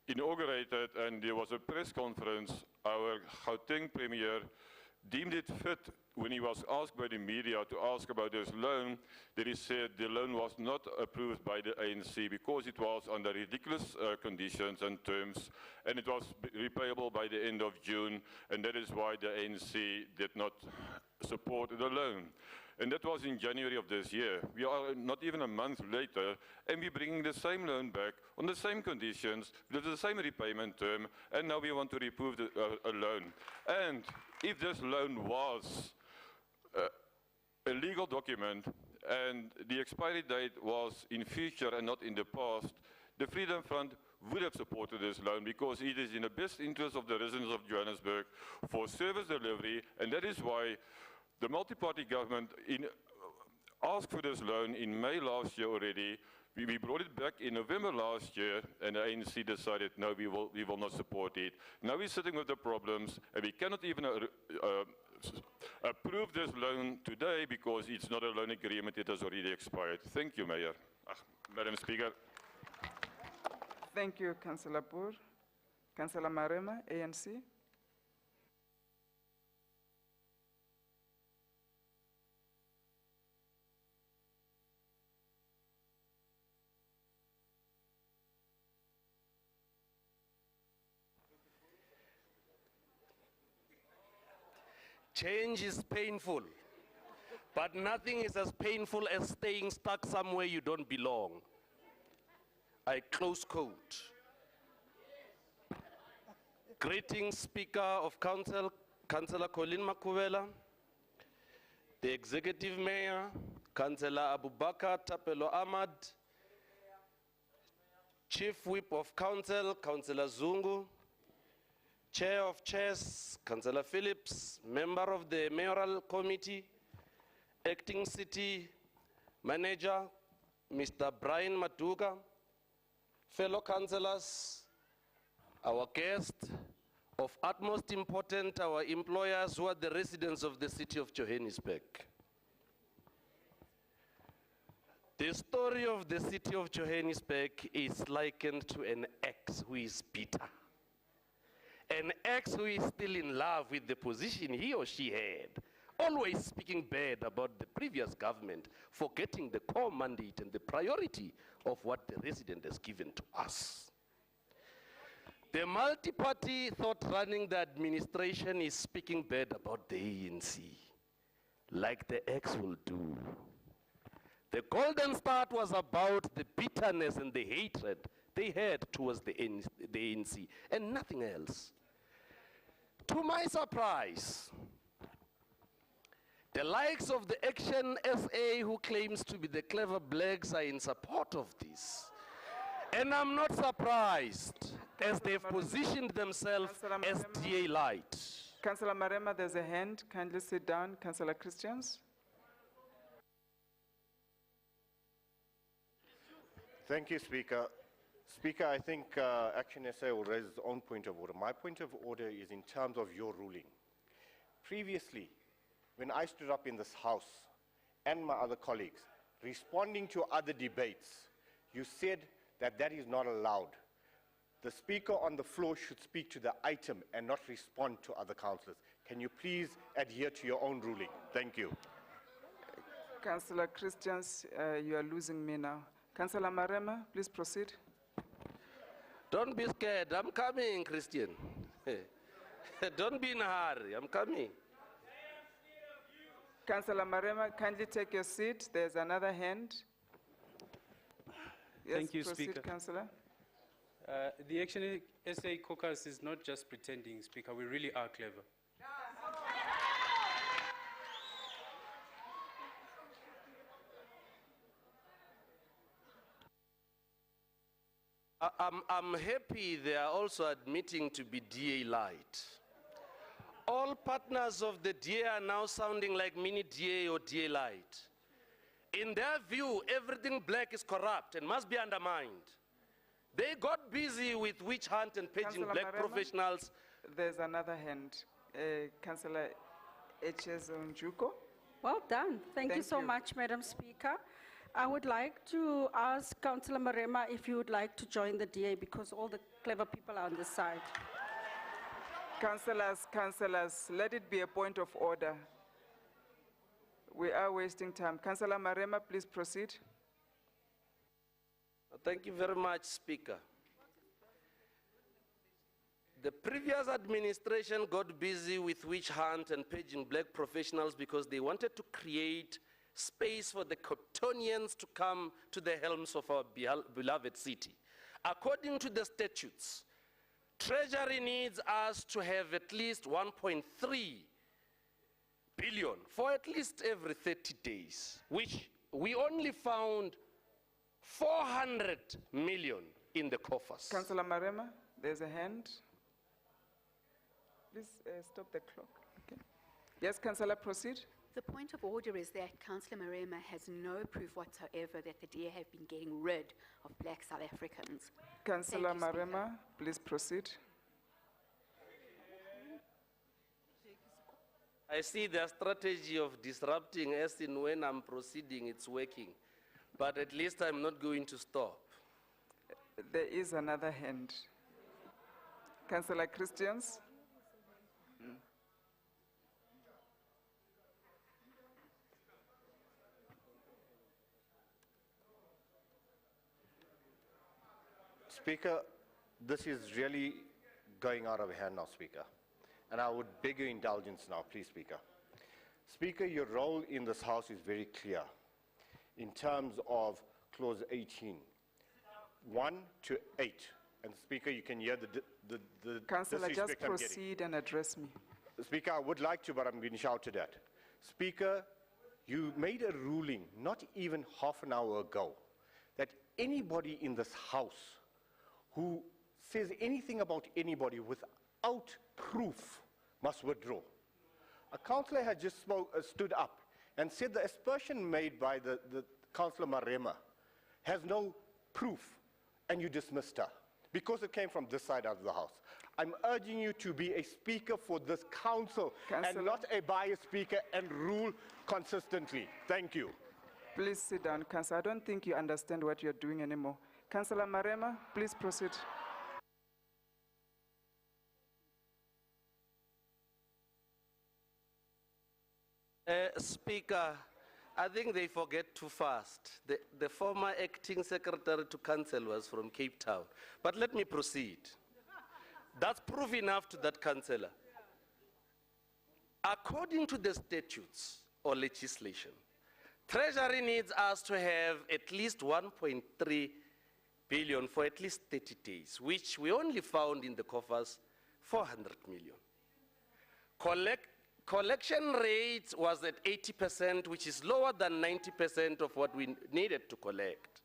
inaugurated and there was a press conference, our Gauteng Premier deemed it fit when he was asked by the media to ask about this loan, that he said the loan was not approved by the ANC because it was under ridiculous conditions and terms, and it was repayable by the end of June, and that is why the ANC did not support the loan. And that was in January of this year. We are not even a month later, and we're bringing the same loan back on the same conditions, with the same repayment term, and now we want to approve a loan. And if this loan was a legal document, and the expiry date was in future and not in the past, the Freedom Front would have supported this loan because it is in the best interest of the residents of Johannesburg for service delivery, and that is why the multi-party government asked for this loan in May last year already. We brought it back in November last year, and the ANC decided, no, we will not support it. Now we're sitting with the problems, and we cannot even approve this loan today because it's not a loan agreement, it has already expired. Thank you, Mayor. Madam Speaker. Thank you, Councillor Boer. Councillor Marema, ANC. Change is painful, but nothing is as painful as staying stuck somewhere you don't belong. I close quote. Greetings, Speaker of Council, Councillor Colin Makuvela, the Executive Mayor, Councillor Abubakar Tapelo Ahmad, Chief Whip of Council, Councillor Zungu, Chair of Chairs, Councillor Phillips, member of the Mayoral Committee, Acting City Manager, Mr. Brian Matuga, fellow councillors, our guests, of utmost importance, our employers who are the residents of the city of Johannesburg. The story of the city of Johannesburg is likened to an ex who is bitter. An ex who is still in love with the position he or she had, always speaking bad about the previous government, forgetting the core mandate and the priority of what the resident has given to us. The multi-party thought running the administration is speaking bad about the ANC, like the ex will do. The Golden Start was about the bitterness and the hatred they had towards the ANC, and nothing else. To my surprise, the likes of the Action SA, who claims to be the clever blacks, are in support of this. And I'm not surprised, as they've positioned themselves as DA light. Councillor Marema, there's a hand. Kindly sit down. Councillor Christians. Thank you, Speaker. Speaker, I think Action SA will raise its own point of order. My point of order is in terms of your ruling. Previously, when I stood up in this House and my other colleagues, responding to other debates, you said that that is not allowed. The Speaker on the floor should speak to the item and not respond to other councillors. Can you please adhere to your own ruling? Thank you. Councillor Christians, you are losing me now. Councillor Marema, please proceed. Don't be scared, I'm coming, Christian. Don't be in a hurry, I'm coming. Councillor Marema, kindly take your seat. There's another hand. Yes, Thank you, proceed, Speaker. Councillor. The Action SA caucus is not just pretending, Speaker. We really are clever. I'm happy they are also admitting to be DA light. All partners of the DA are now sounding like mini DA or DA light. In their view, everything black is corrupt and must be undermined. They got busy with witch hunt and paging Councillor black Marema, professionals. There's another hand. Councillor Echezonjuko. Well done. Thank you so much, Madam Speaker. I would like to ask Councillor Marema if you would like to join the DA, because all the clever people are on this side. Councillors, let it be a point of order. We are wasting time. Councillor Marema, please proceed. Thank you very much, Speaker. The previous administration got busy with witch hunt and paging black professionals because they wanted to create space for the Coptonians to come to the helms of our beloved city. According to the statutes, Treasury needs us to have at least 1.3 billion for at least every 30 days, which we only found 400 million in the coffers. Councillor Marema, there's a hand. Please stop the clock. Okay. Yes, Councillor, proceed. The point of order is that Councillor Marema has no proof whatsoever that the DA have been getting rid of black South Africans. Councillor Thank you, Speaker. Marema, please proceed. I see their strategy of disrupting as in when I'm proceeding, it's working. But at least I'm not going to stop. There is another hand. Councillor Christians. Speaker, this is really going out of hand now, Speaker. And I would beg your indulgence now, please, Speaker. Speaker, your role in this House is very clear in terms of clause 18, 1 to 8. And Speaker, you can hear the Councillor, disrespect just I'm getting. proceed and address me. Speaker, I would like to, but I'm being shouted at. Speaker, you made a ruling not even half an hour ago that anybody in this House who says anything about anybody without proof must withdraw. A councillor had just stood up and said the aspersion made by the Councillor Marema has no proof, and you dismissed her because it came from this side of the house. I'm urging you to be a speaker for this council and not a biased speaker and rule consistently. Thank you. Please sit down, Councillor. I don't think you understand what you're doing anymore. Councillor Marema, please proceed. Speaker, I think they forget too fast. The former acting secretary to council was from Cape Town. But let me proceed. That's proof enough to that councillor. According to the statutes or legislation, Treasury needs us to have at least 1.3 billion for at least 30 days, which we only found in the coffers 400 million. Collection rate was at 80%, which is lower than 90% of what we needed to collect.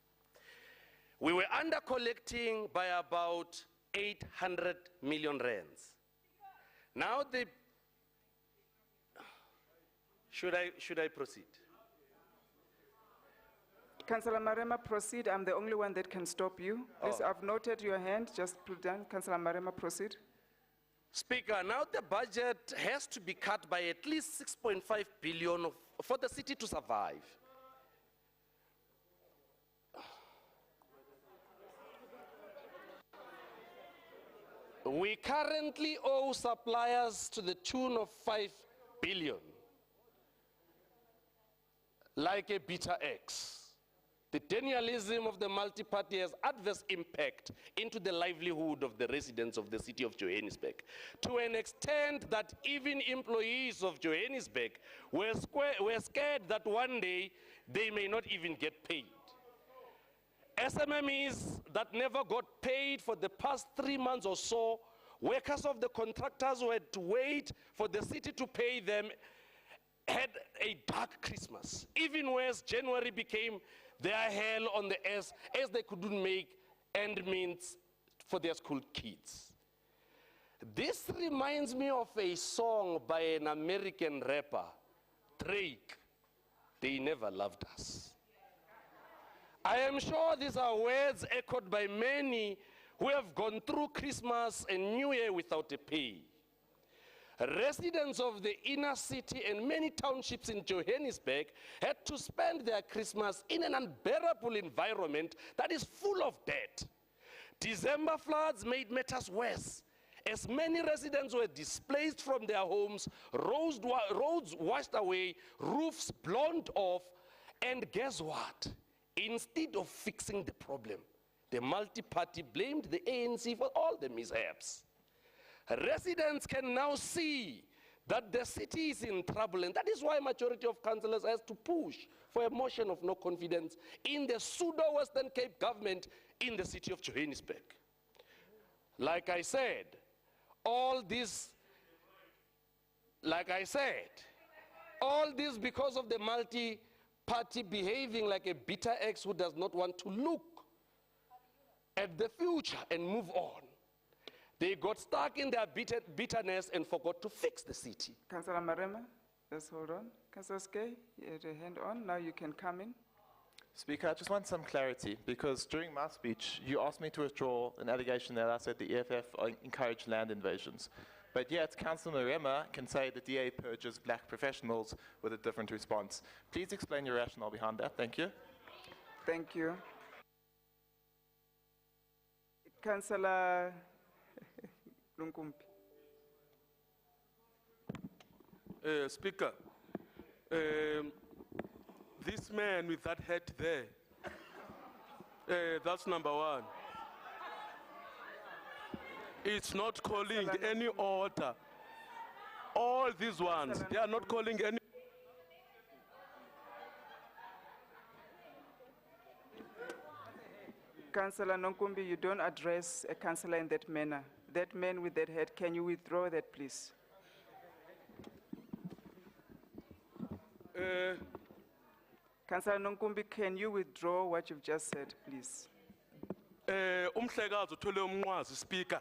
We were under collecting by about 800 million rands. Now should I proceed? Councillor Marema, proceed. I'm the only one that can stop you. Please, I've noted your hand. Just put down. Councillor Marema, proceed. Speaker, now the budget has to be cut by at least 6.5 billion for the city to survive. We currently owe suppliers to the tune of 5 billion, like a beta X. The denialism of the multi-party has adverse impact into the livelihood of the residents of the city of Johannesburg, to an extent that even employees of Johannesburg were scared that one day they may not even get paid. SMMEs that never got paid for the past 3 months or so, workers of the contractors who had to wait for the city to pay them, had a dark Christmas. Even worse, January became their hell on the earth as they couldn't make end meets for their school kids. This reminds me of a song by an American rapper, Drake, "They Never Loved Us." I am sure these are words echoed by many who have gone through Christmas and New Year without a pay. Residents of the inner city and many townships in Johannesburg had to spend their Christmas in an unbearable environment that is full of debt. December floods made matters worse, as many residents were displaced from their homes, roads washed away, roofs blown off, and guess what? Instead of fixing the problem, the multi-party blamed the ANC for all the mishaps. Residents can now see that the city is in trouble, and that is why majority of councillors has to push for a motion of no confidence in the pseudo-Western Cape government in the city of Johannesburg. Like I said, all this because of the multi-party behaving like a bitter ex who does not want to look at the future and move on. They got stuck in their bitterness and forgot to fix the city. Councillor Marema, just hold on. Councillor Skay, you had a hand on. Now you can come in. Speaker, I just want some clarity, because during my speech, you asked me to withdraw an allegation that I said the EFF encouraged land invasions. But yet, Councillor Marema can say the DA purges black professionals with a different response. Please explain your rationale behind that. Thank you. Thank you. Councillor Nonkumbi. Speaker, this man with that hat there, that's number one. It's not calling any order. All these ones, they are not calling any. Councillor Nonkumbi, you don't address a councillor in that manner. That man with that head, can you withdraw that, please? Councillor Nonkumbi, can you withdraw what you've just said, please? Umhlekazi uthole umnqwazi, Speaker.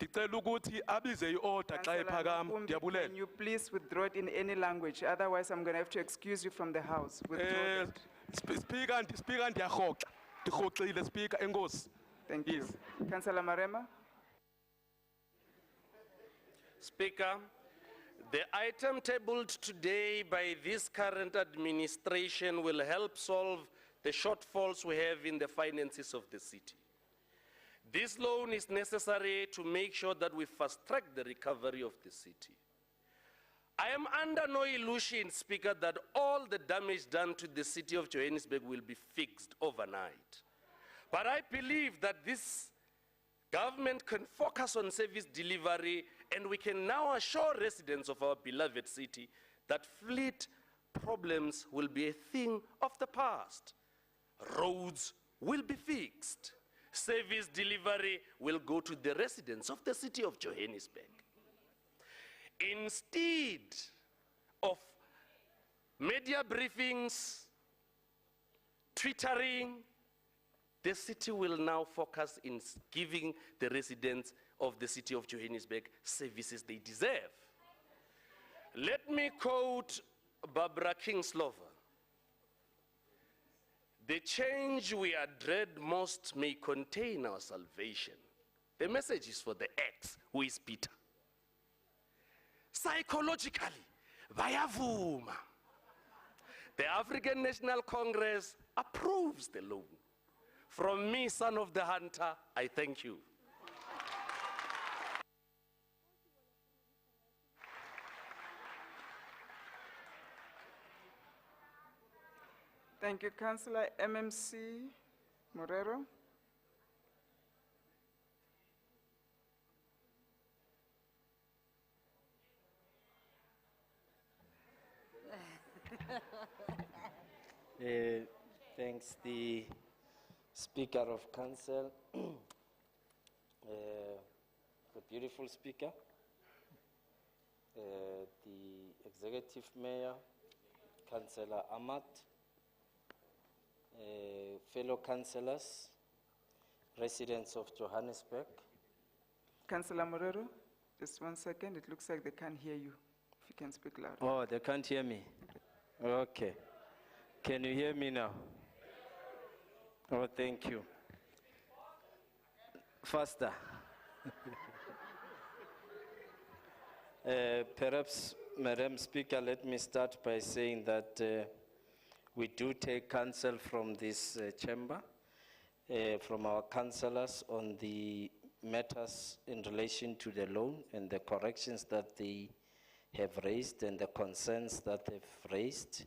Ndicela ukuthi abize i-order xa Councillor ephakama. Nkumbi, Ndiyabulela. can you please withdraw it in any language? Otherwise, I'm going to have to excuse you from the House. Withdraw it. Speaker, ndiyarhoxa. Ndirhoxile, Speaker, enkosi. Thank you. Councillor Marema? Speaker, the item tabled today by this current administration will help solve the shortfalls we have in the finances of the city. This loan is necessary to make sure that we fast-track the recovery of the city. I am under no illusion, Speaker, that all the damage done to the city of Johannesburg will be fixed overnight. But I believe that this government can focus on service delivery, and we can now assure residents of our beloved city that fleet problems will be a thing of the past. Roads will be fixed. Service delivery will go to the residents of the city of Johannesburg. Instead of media briefings, twittering, the city will now focus in giving the residents of the city of Johannesburg services they deserve. Let me quote Barbara Kingslover. The change we dread most may contain our salvation. The message is for the ex, who is Peter. Psychologically, bayavuma. The African National Congress approves the loan. From me, son of the hunter, I thank you. Thank you, Councillor. MMC Morero? Thanks, the Speaker of Council, the beautiful Speaker, the Executive Mayor, Councillor Ahmad, fellow councillors, residents of Johannesburg. Councillor Morero, just 1 second. It looks like they can't hear you. If you can speak loud. Oh, they can't hear me. Okay. Can you hear me now? Oh, thank you. Faster. Perhaps, Madam Speaker, let me start by saying that we do take counsel from this chamber, from our councillors on the matters in relation to the loan and the corrections that they have raised and the concerns that they've raised.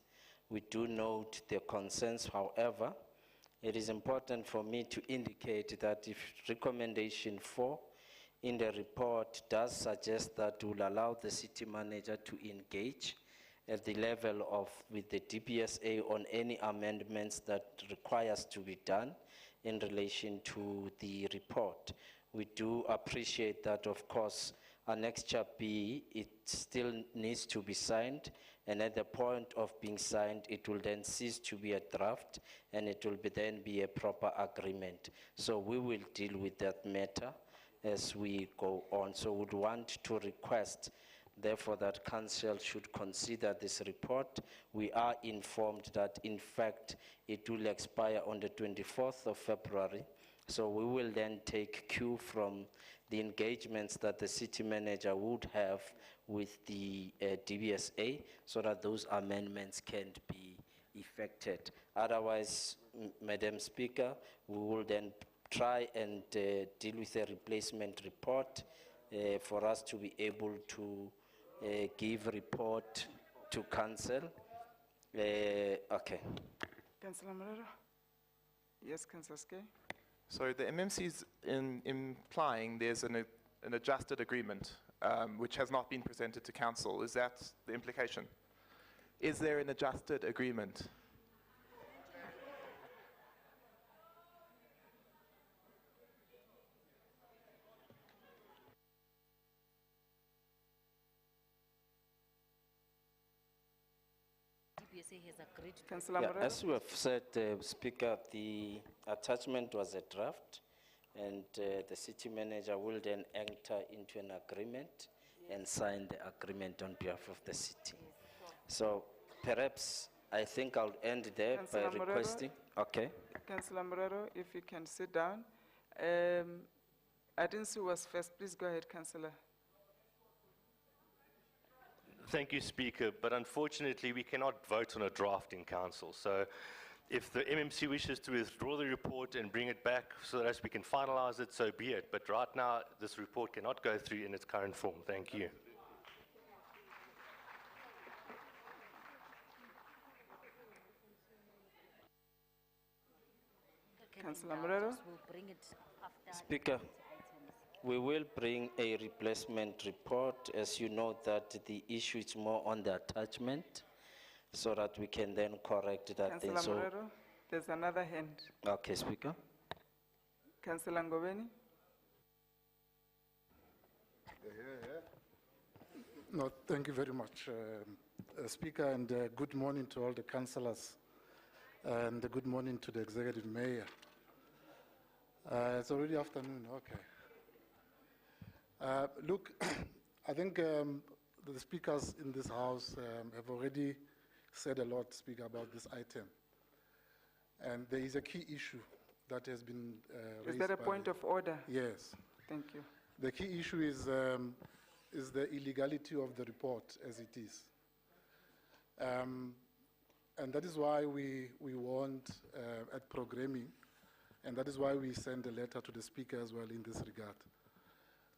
We do note the concerns, however. It is important for me to indicate that if recommendation 4 in the report does suggest that will allow the city manager to engage at the level of with the DPSA on any amendments that requires to be done in relation to the report. We do appreciate that, of course, Annexure B, it still needs to be signed, and at the point of being signed, it will then cease to be a draft, and it will then be a proper agreement. So we will deal with that matter as we go on. So we would want to request, therefore, that Council should consider this report. We are informed that, in fact, it will expire on the 24th of February. So we will then take cue from the engagements that the city manager would have with the DBSA so that those amendments can be effected. Otherwise, Madam Speaker, we will then try and deal with a replacement report for us to be able to give report to Council. Okay. Councillor Morero? Yes, Councillor Skay? So the MMC is implying there's an adjusted agreement which has not been presented to council. Is that the implication? Is there an adjusted agreement? Has agreed Councillor Yeah, Morero? as we have said, Speaker, the attachment was a draft. And the city manager will then enter into an agreement and sign the agreement on behalf of the city. So perhaps I think I'll end there by Councillor Morero. requesting. Okay. Councillor Morero, if you can sit down. I didn't see who was first. Please go ahead, Councillor. Thank you, Speaker, but unfortunately we cannot vote on a draft in council. So if the MMC wishes to withdraw the report and bring it back so that we can finalize it, so be it. But right now, this report cannot go through in its current form. Thank you. Councillor Morero. Speaker, we will bring a replacement report, as you know that the issue is more on the attachment, so that we can then correct that thing. Councillor So, Morero, there's another hand. okay, Speaker. Councillor Ngobeni. No, thank you very much, Speaker, and good morning to all the councillors, and good morning to the executive mayor. It's already afternoon, okay. Look, I think the speakers in this house have already said a lot, Speaker, about this item. And there is a key issue that has been raised. Is there a point of order? Yes. Thank you. The key issue is the illegality of the report as it is. And that is why we want at programming, and that is why we send a letter to the Speaker as well in this regard,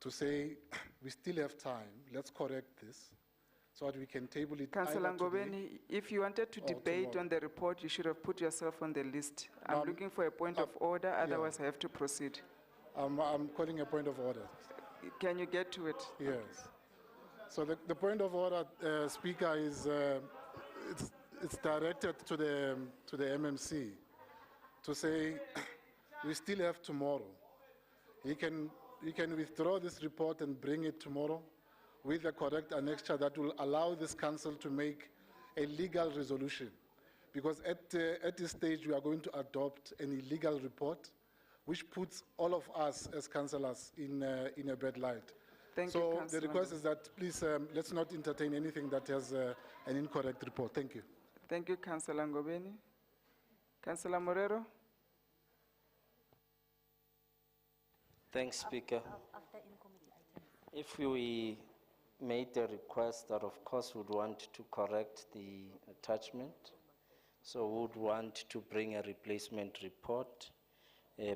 to say we still have time, let's correct this, so that we can table it. Councillor either today Ngobeni, if you wanted to or debate tomorrow. on the report, you should have put yourself on the list. I'm Um, looking for a point of order, otherwise I have to proceed. I'm calling a point of order. Can you get to it? Yes. So the point of order, Speaker, is it's directed to the MMC to say we still have tomorrow. You can withdraw this report and bring it tomorrow with the correct annexure that will allow this council to make a legal resolution. Because at this stage, we are going to adopt an illegal report, which puts all of us as councillors in a bad light. Thank you, so the Councillor request is that please let's not entertain anything that has an incorrect report. Thank you. Thank you, Councillor Ngobeni. Councillor Morero. Thanks, Speaker. If we made a request that, of course, would want to correct the attachment, so would want to bring a replacement report,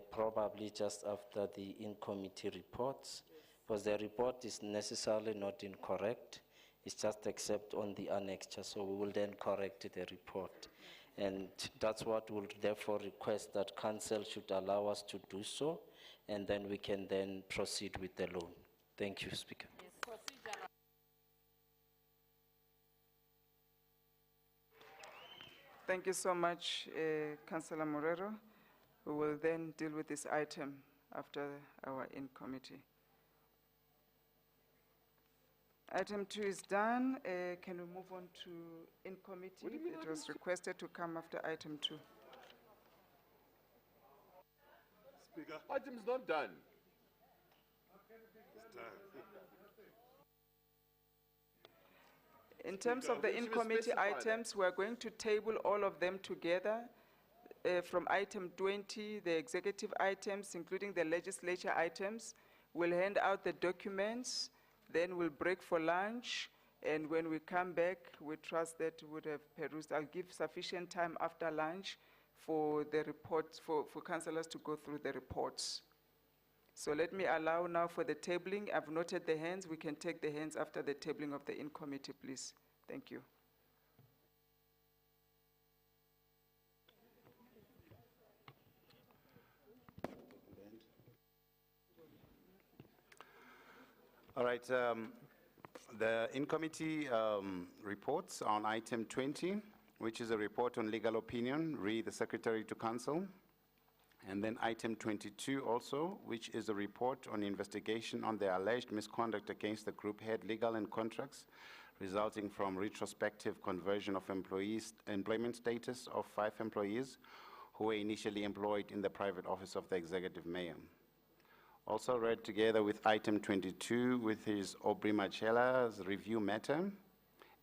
probably just after the in-committee reports, because the report is necessarily not incorrect. It's just except on the annexure, so we will then correct the report. And that's what we'll therefore request, that council should allow us to do so, and then we can then proceed with the loan. Thank you, Speaker. Thank you so much, Councillor Morero. We will then deal with this item after our in-committee. Item 2 is done. Can we move on to in-committee? It was requested to come after item 2. Speaker. Item's not done. It's done. In terms Speaker, of the we should in-committee specify that. items, we are going to table all of them together. From item 20, the executive items, including the legislature items. We'll hand out the documents, then we'll break for lunch, and when we come back, we trust that we would have perused. I'll give sufficient time after lunch for the reports, for councillors to go through the reports. So let me allow now for the tabling. I've noted the hands. We can take the hands after the tabling of the in-committee, please. Thank you. All right, the in-committee reports on item 20, which is a report on legal opinion, read the Secretary to Council. And then item 22 also, which is a report on investigation on the alleged misconduct against the group head legal and contracts resulting from retrospective conversion of employment status of 5 employees who were initially employed in the private office of the executive mayor. Also read together with item 22, with his Aubrey Machella's review matter.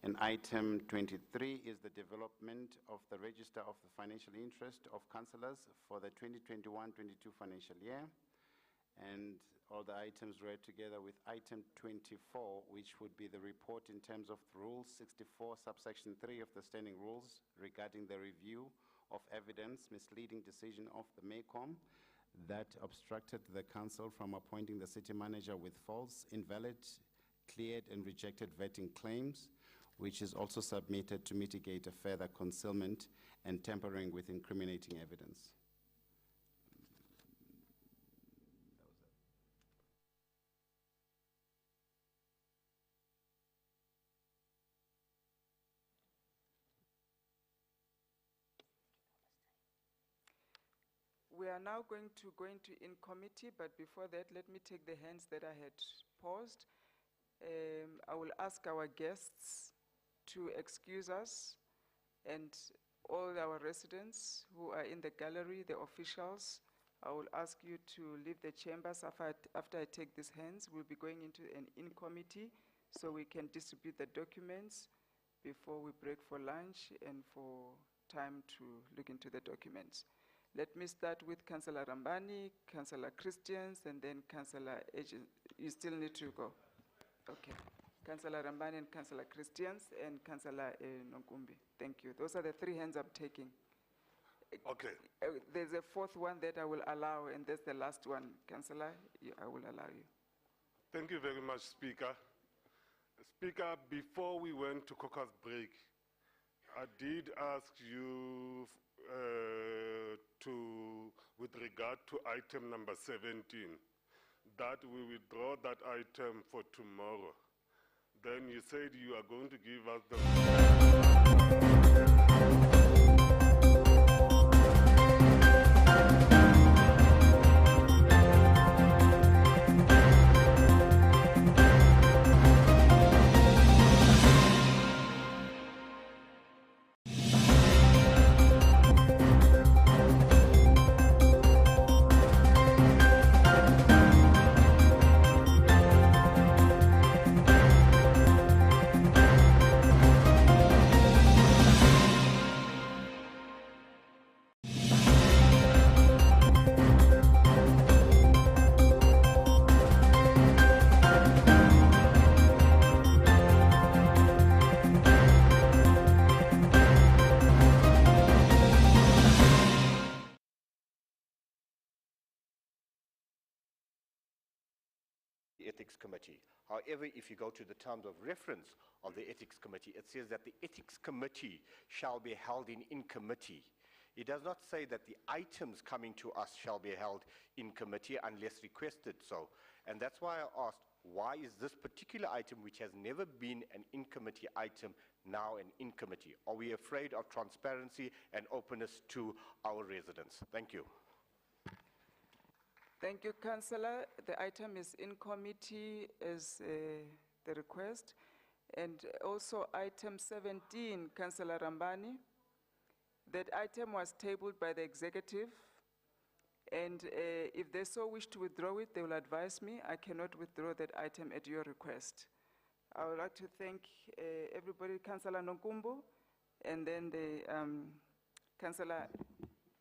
And item 23 is the development of the register of the financial interest of councillors for the 2021-22 financial year. And all the items read together with item 24, which would be the report in terms of Rule 64, subsection 3 of the standing rules regarding the review of evidence, misleading decision of the MACOM that obstructed the council from appointing the city manager with false, invalid, cleared and rejected vetting claims, which is also submitted to mitigate a further concealment and tampering with incriminating evidence. We are now going to go into in committee, but before that, let me take the hands that I had paused. I will ask our guests to excuse us, and all our residents who are in the gallery, the officials, I will ask you to leave the chambers after I take these hands. We'll be going into an in committee so we can distribute the documents before we break for lunch and for time to look into the documents. Let me start with Councillor Rambani, Councillor Christians, and then Councillor Agent. You still need to go. Okay. Councillor Rambani and Councillor Christians and Councillor Nonkumbi. Thank you. Those are the three hands I'm taking. Okay. There's a fourth one that I will allow, and that's the last one. Councillor, I will allow you. Thank you very much, Speaker. Speaker, before we went to caucus break, I did ask you with regard to item number 17, that we withdraw that item for tomorrow. Then you said you are going to give us Ethics Committee. However, if you go to the terms of reference of the Ethics Committee, it says that the Ethics Committee shall be held in committee. It does not say that the items coming to us shall be held in committee unless requested so. And that's why I asked, why is this particular item, which has never been an in-committee item, now an in-committee? Are we afraid of transparency and openness to our residents? Thank you. Thank you, Councillor. The item is in committee as the request. And also item 17, Councillor Rambani. That item was tabled by the executive. And if they so wish to withdraw it, they will advise me. I cannot withdraw that item at your request. I would like to thank everybody, Councillor Nonkumbu, and then the Councillor,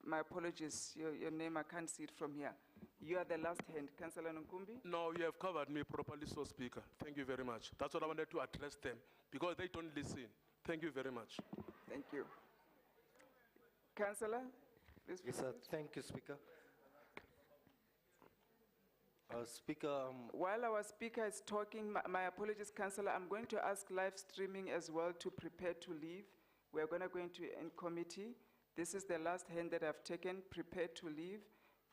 my apologies, your name, I can't see it from here. You are the last hand. Councillor Nonkumbi? No, you have covered me properly, so Speaker. Thank you very much. That's what I wanted to address them, because they don't listen. Thank you very much. Thank you. Councillor, please Yes, sir. Thank you, Speaker. Speaker, while our speaker is talking, my apologies, Councillor, I'm going to ask live streaming as well to prepare to leave. We're going to go into in committee. This is the last hand that I've taken, prepare to leave,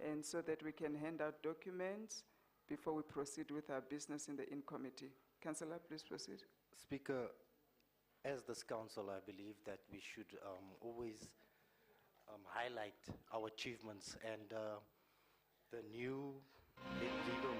and so that we can hand out documents before we proceed with our business in the in committee. Councillor, please proceed. Speaker, as this council, I believe that we should always highlight our achievements, and the new legal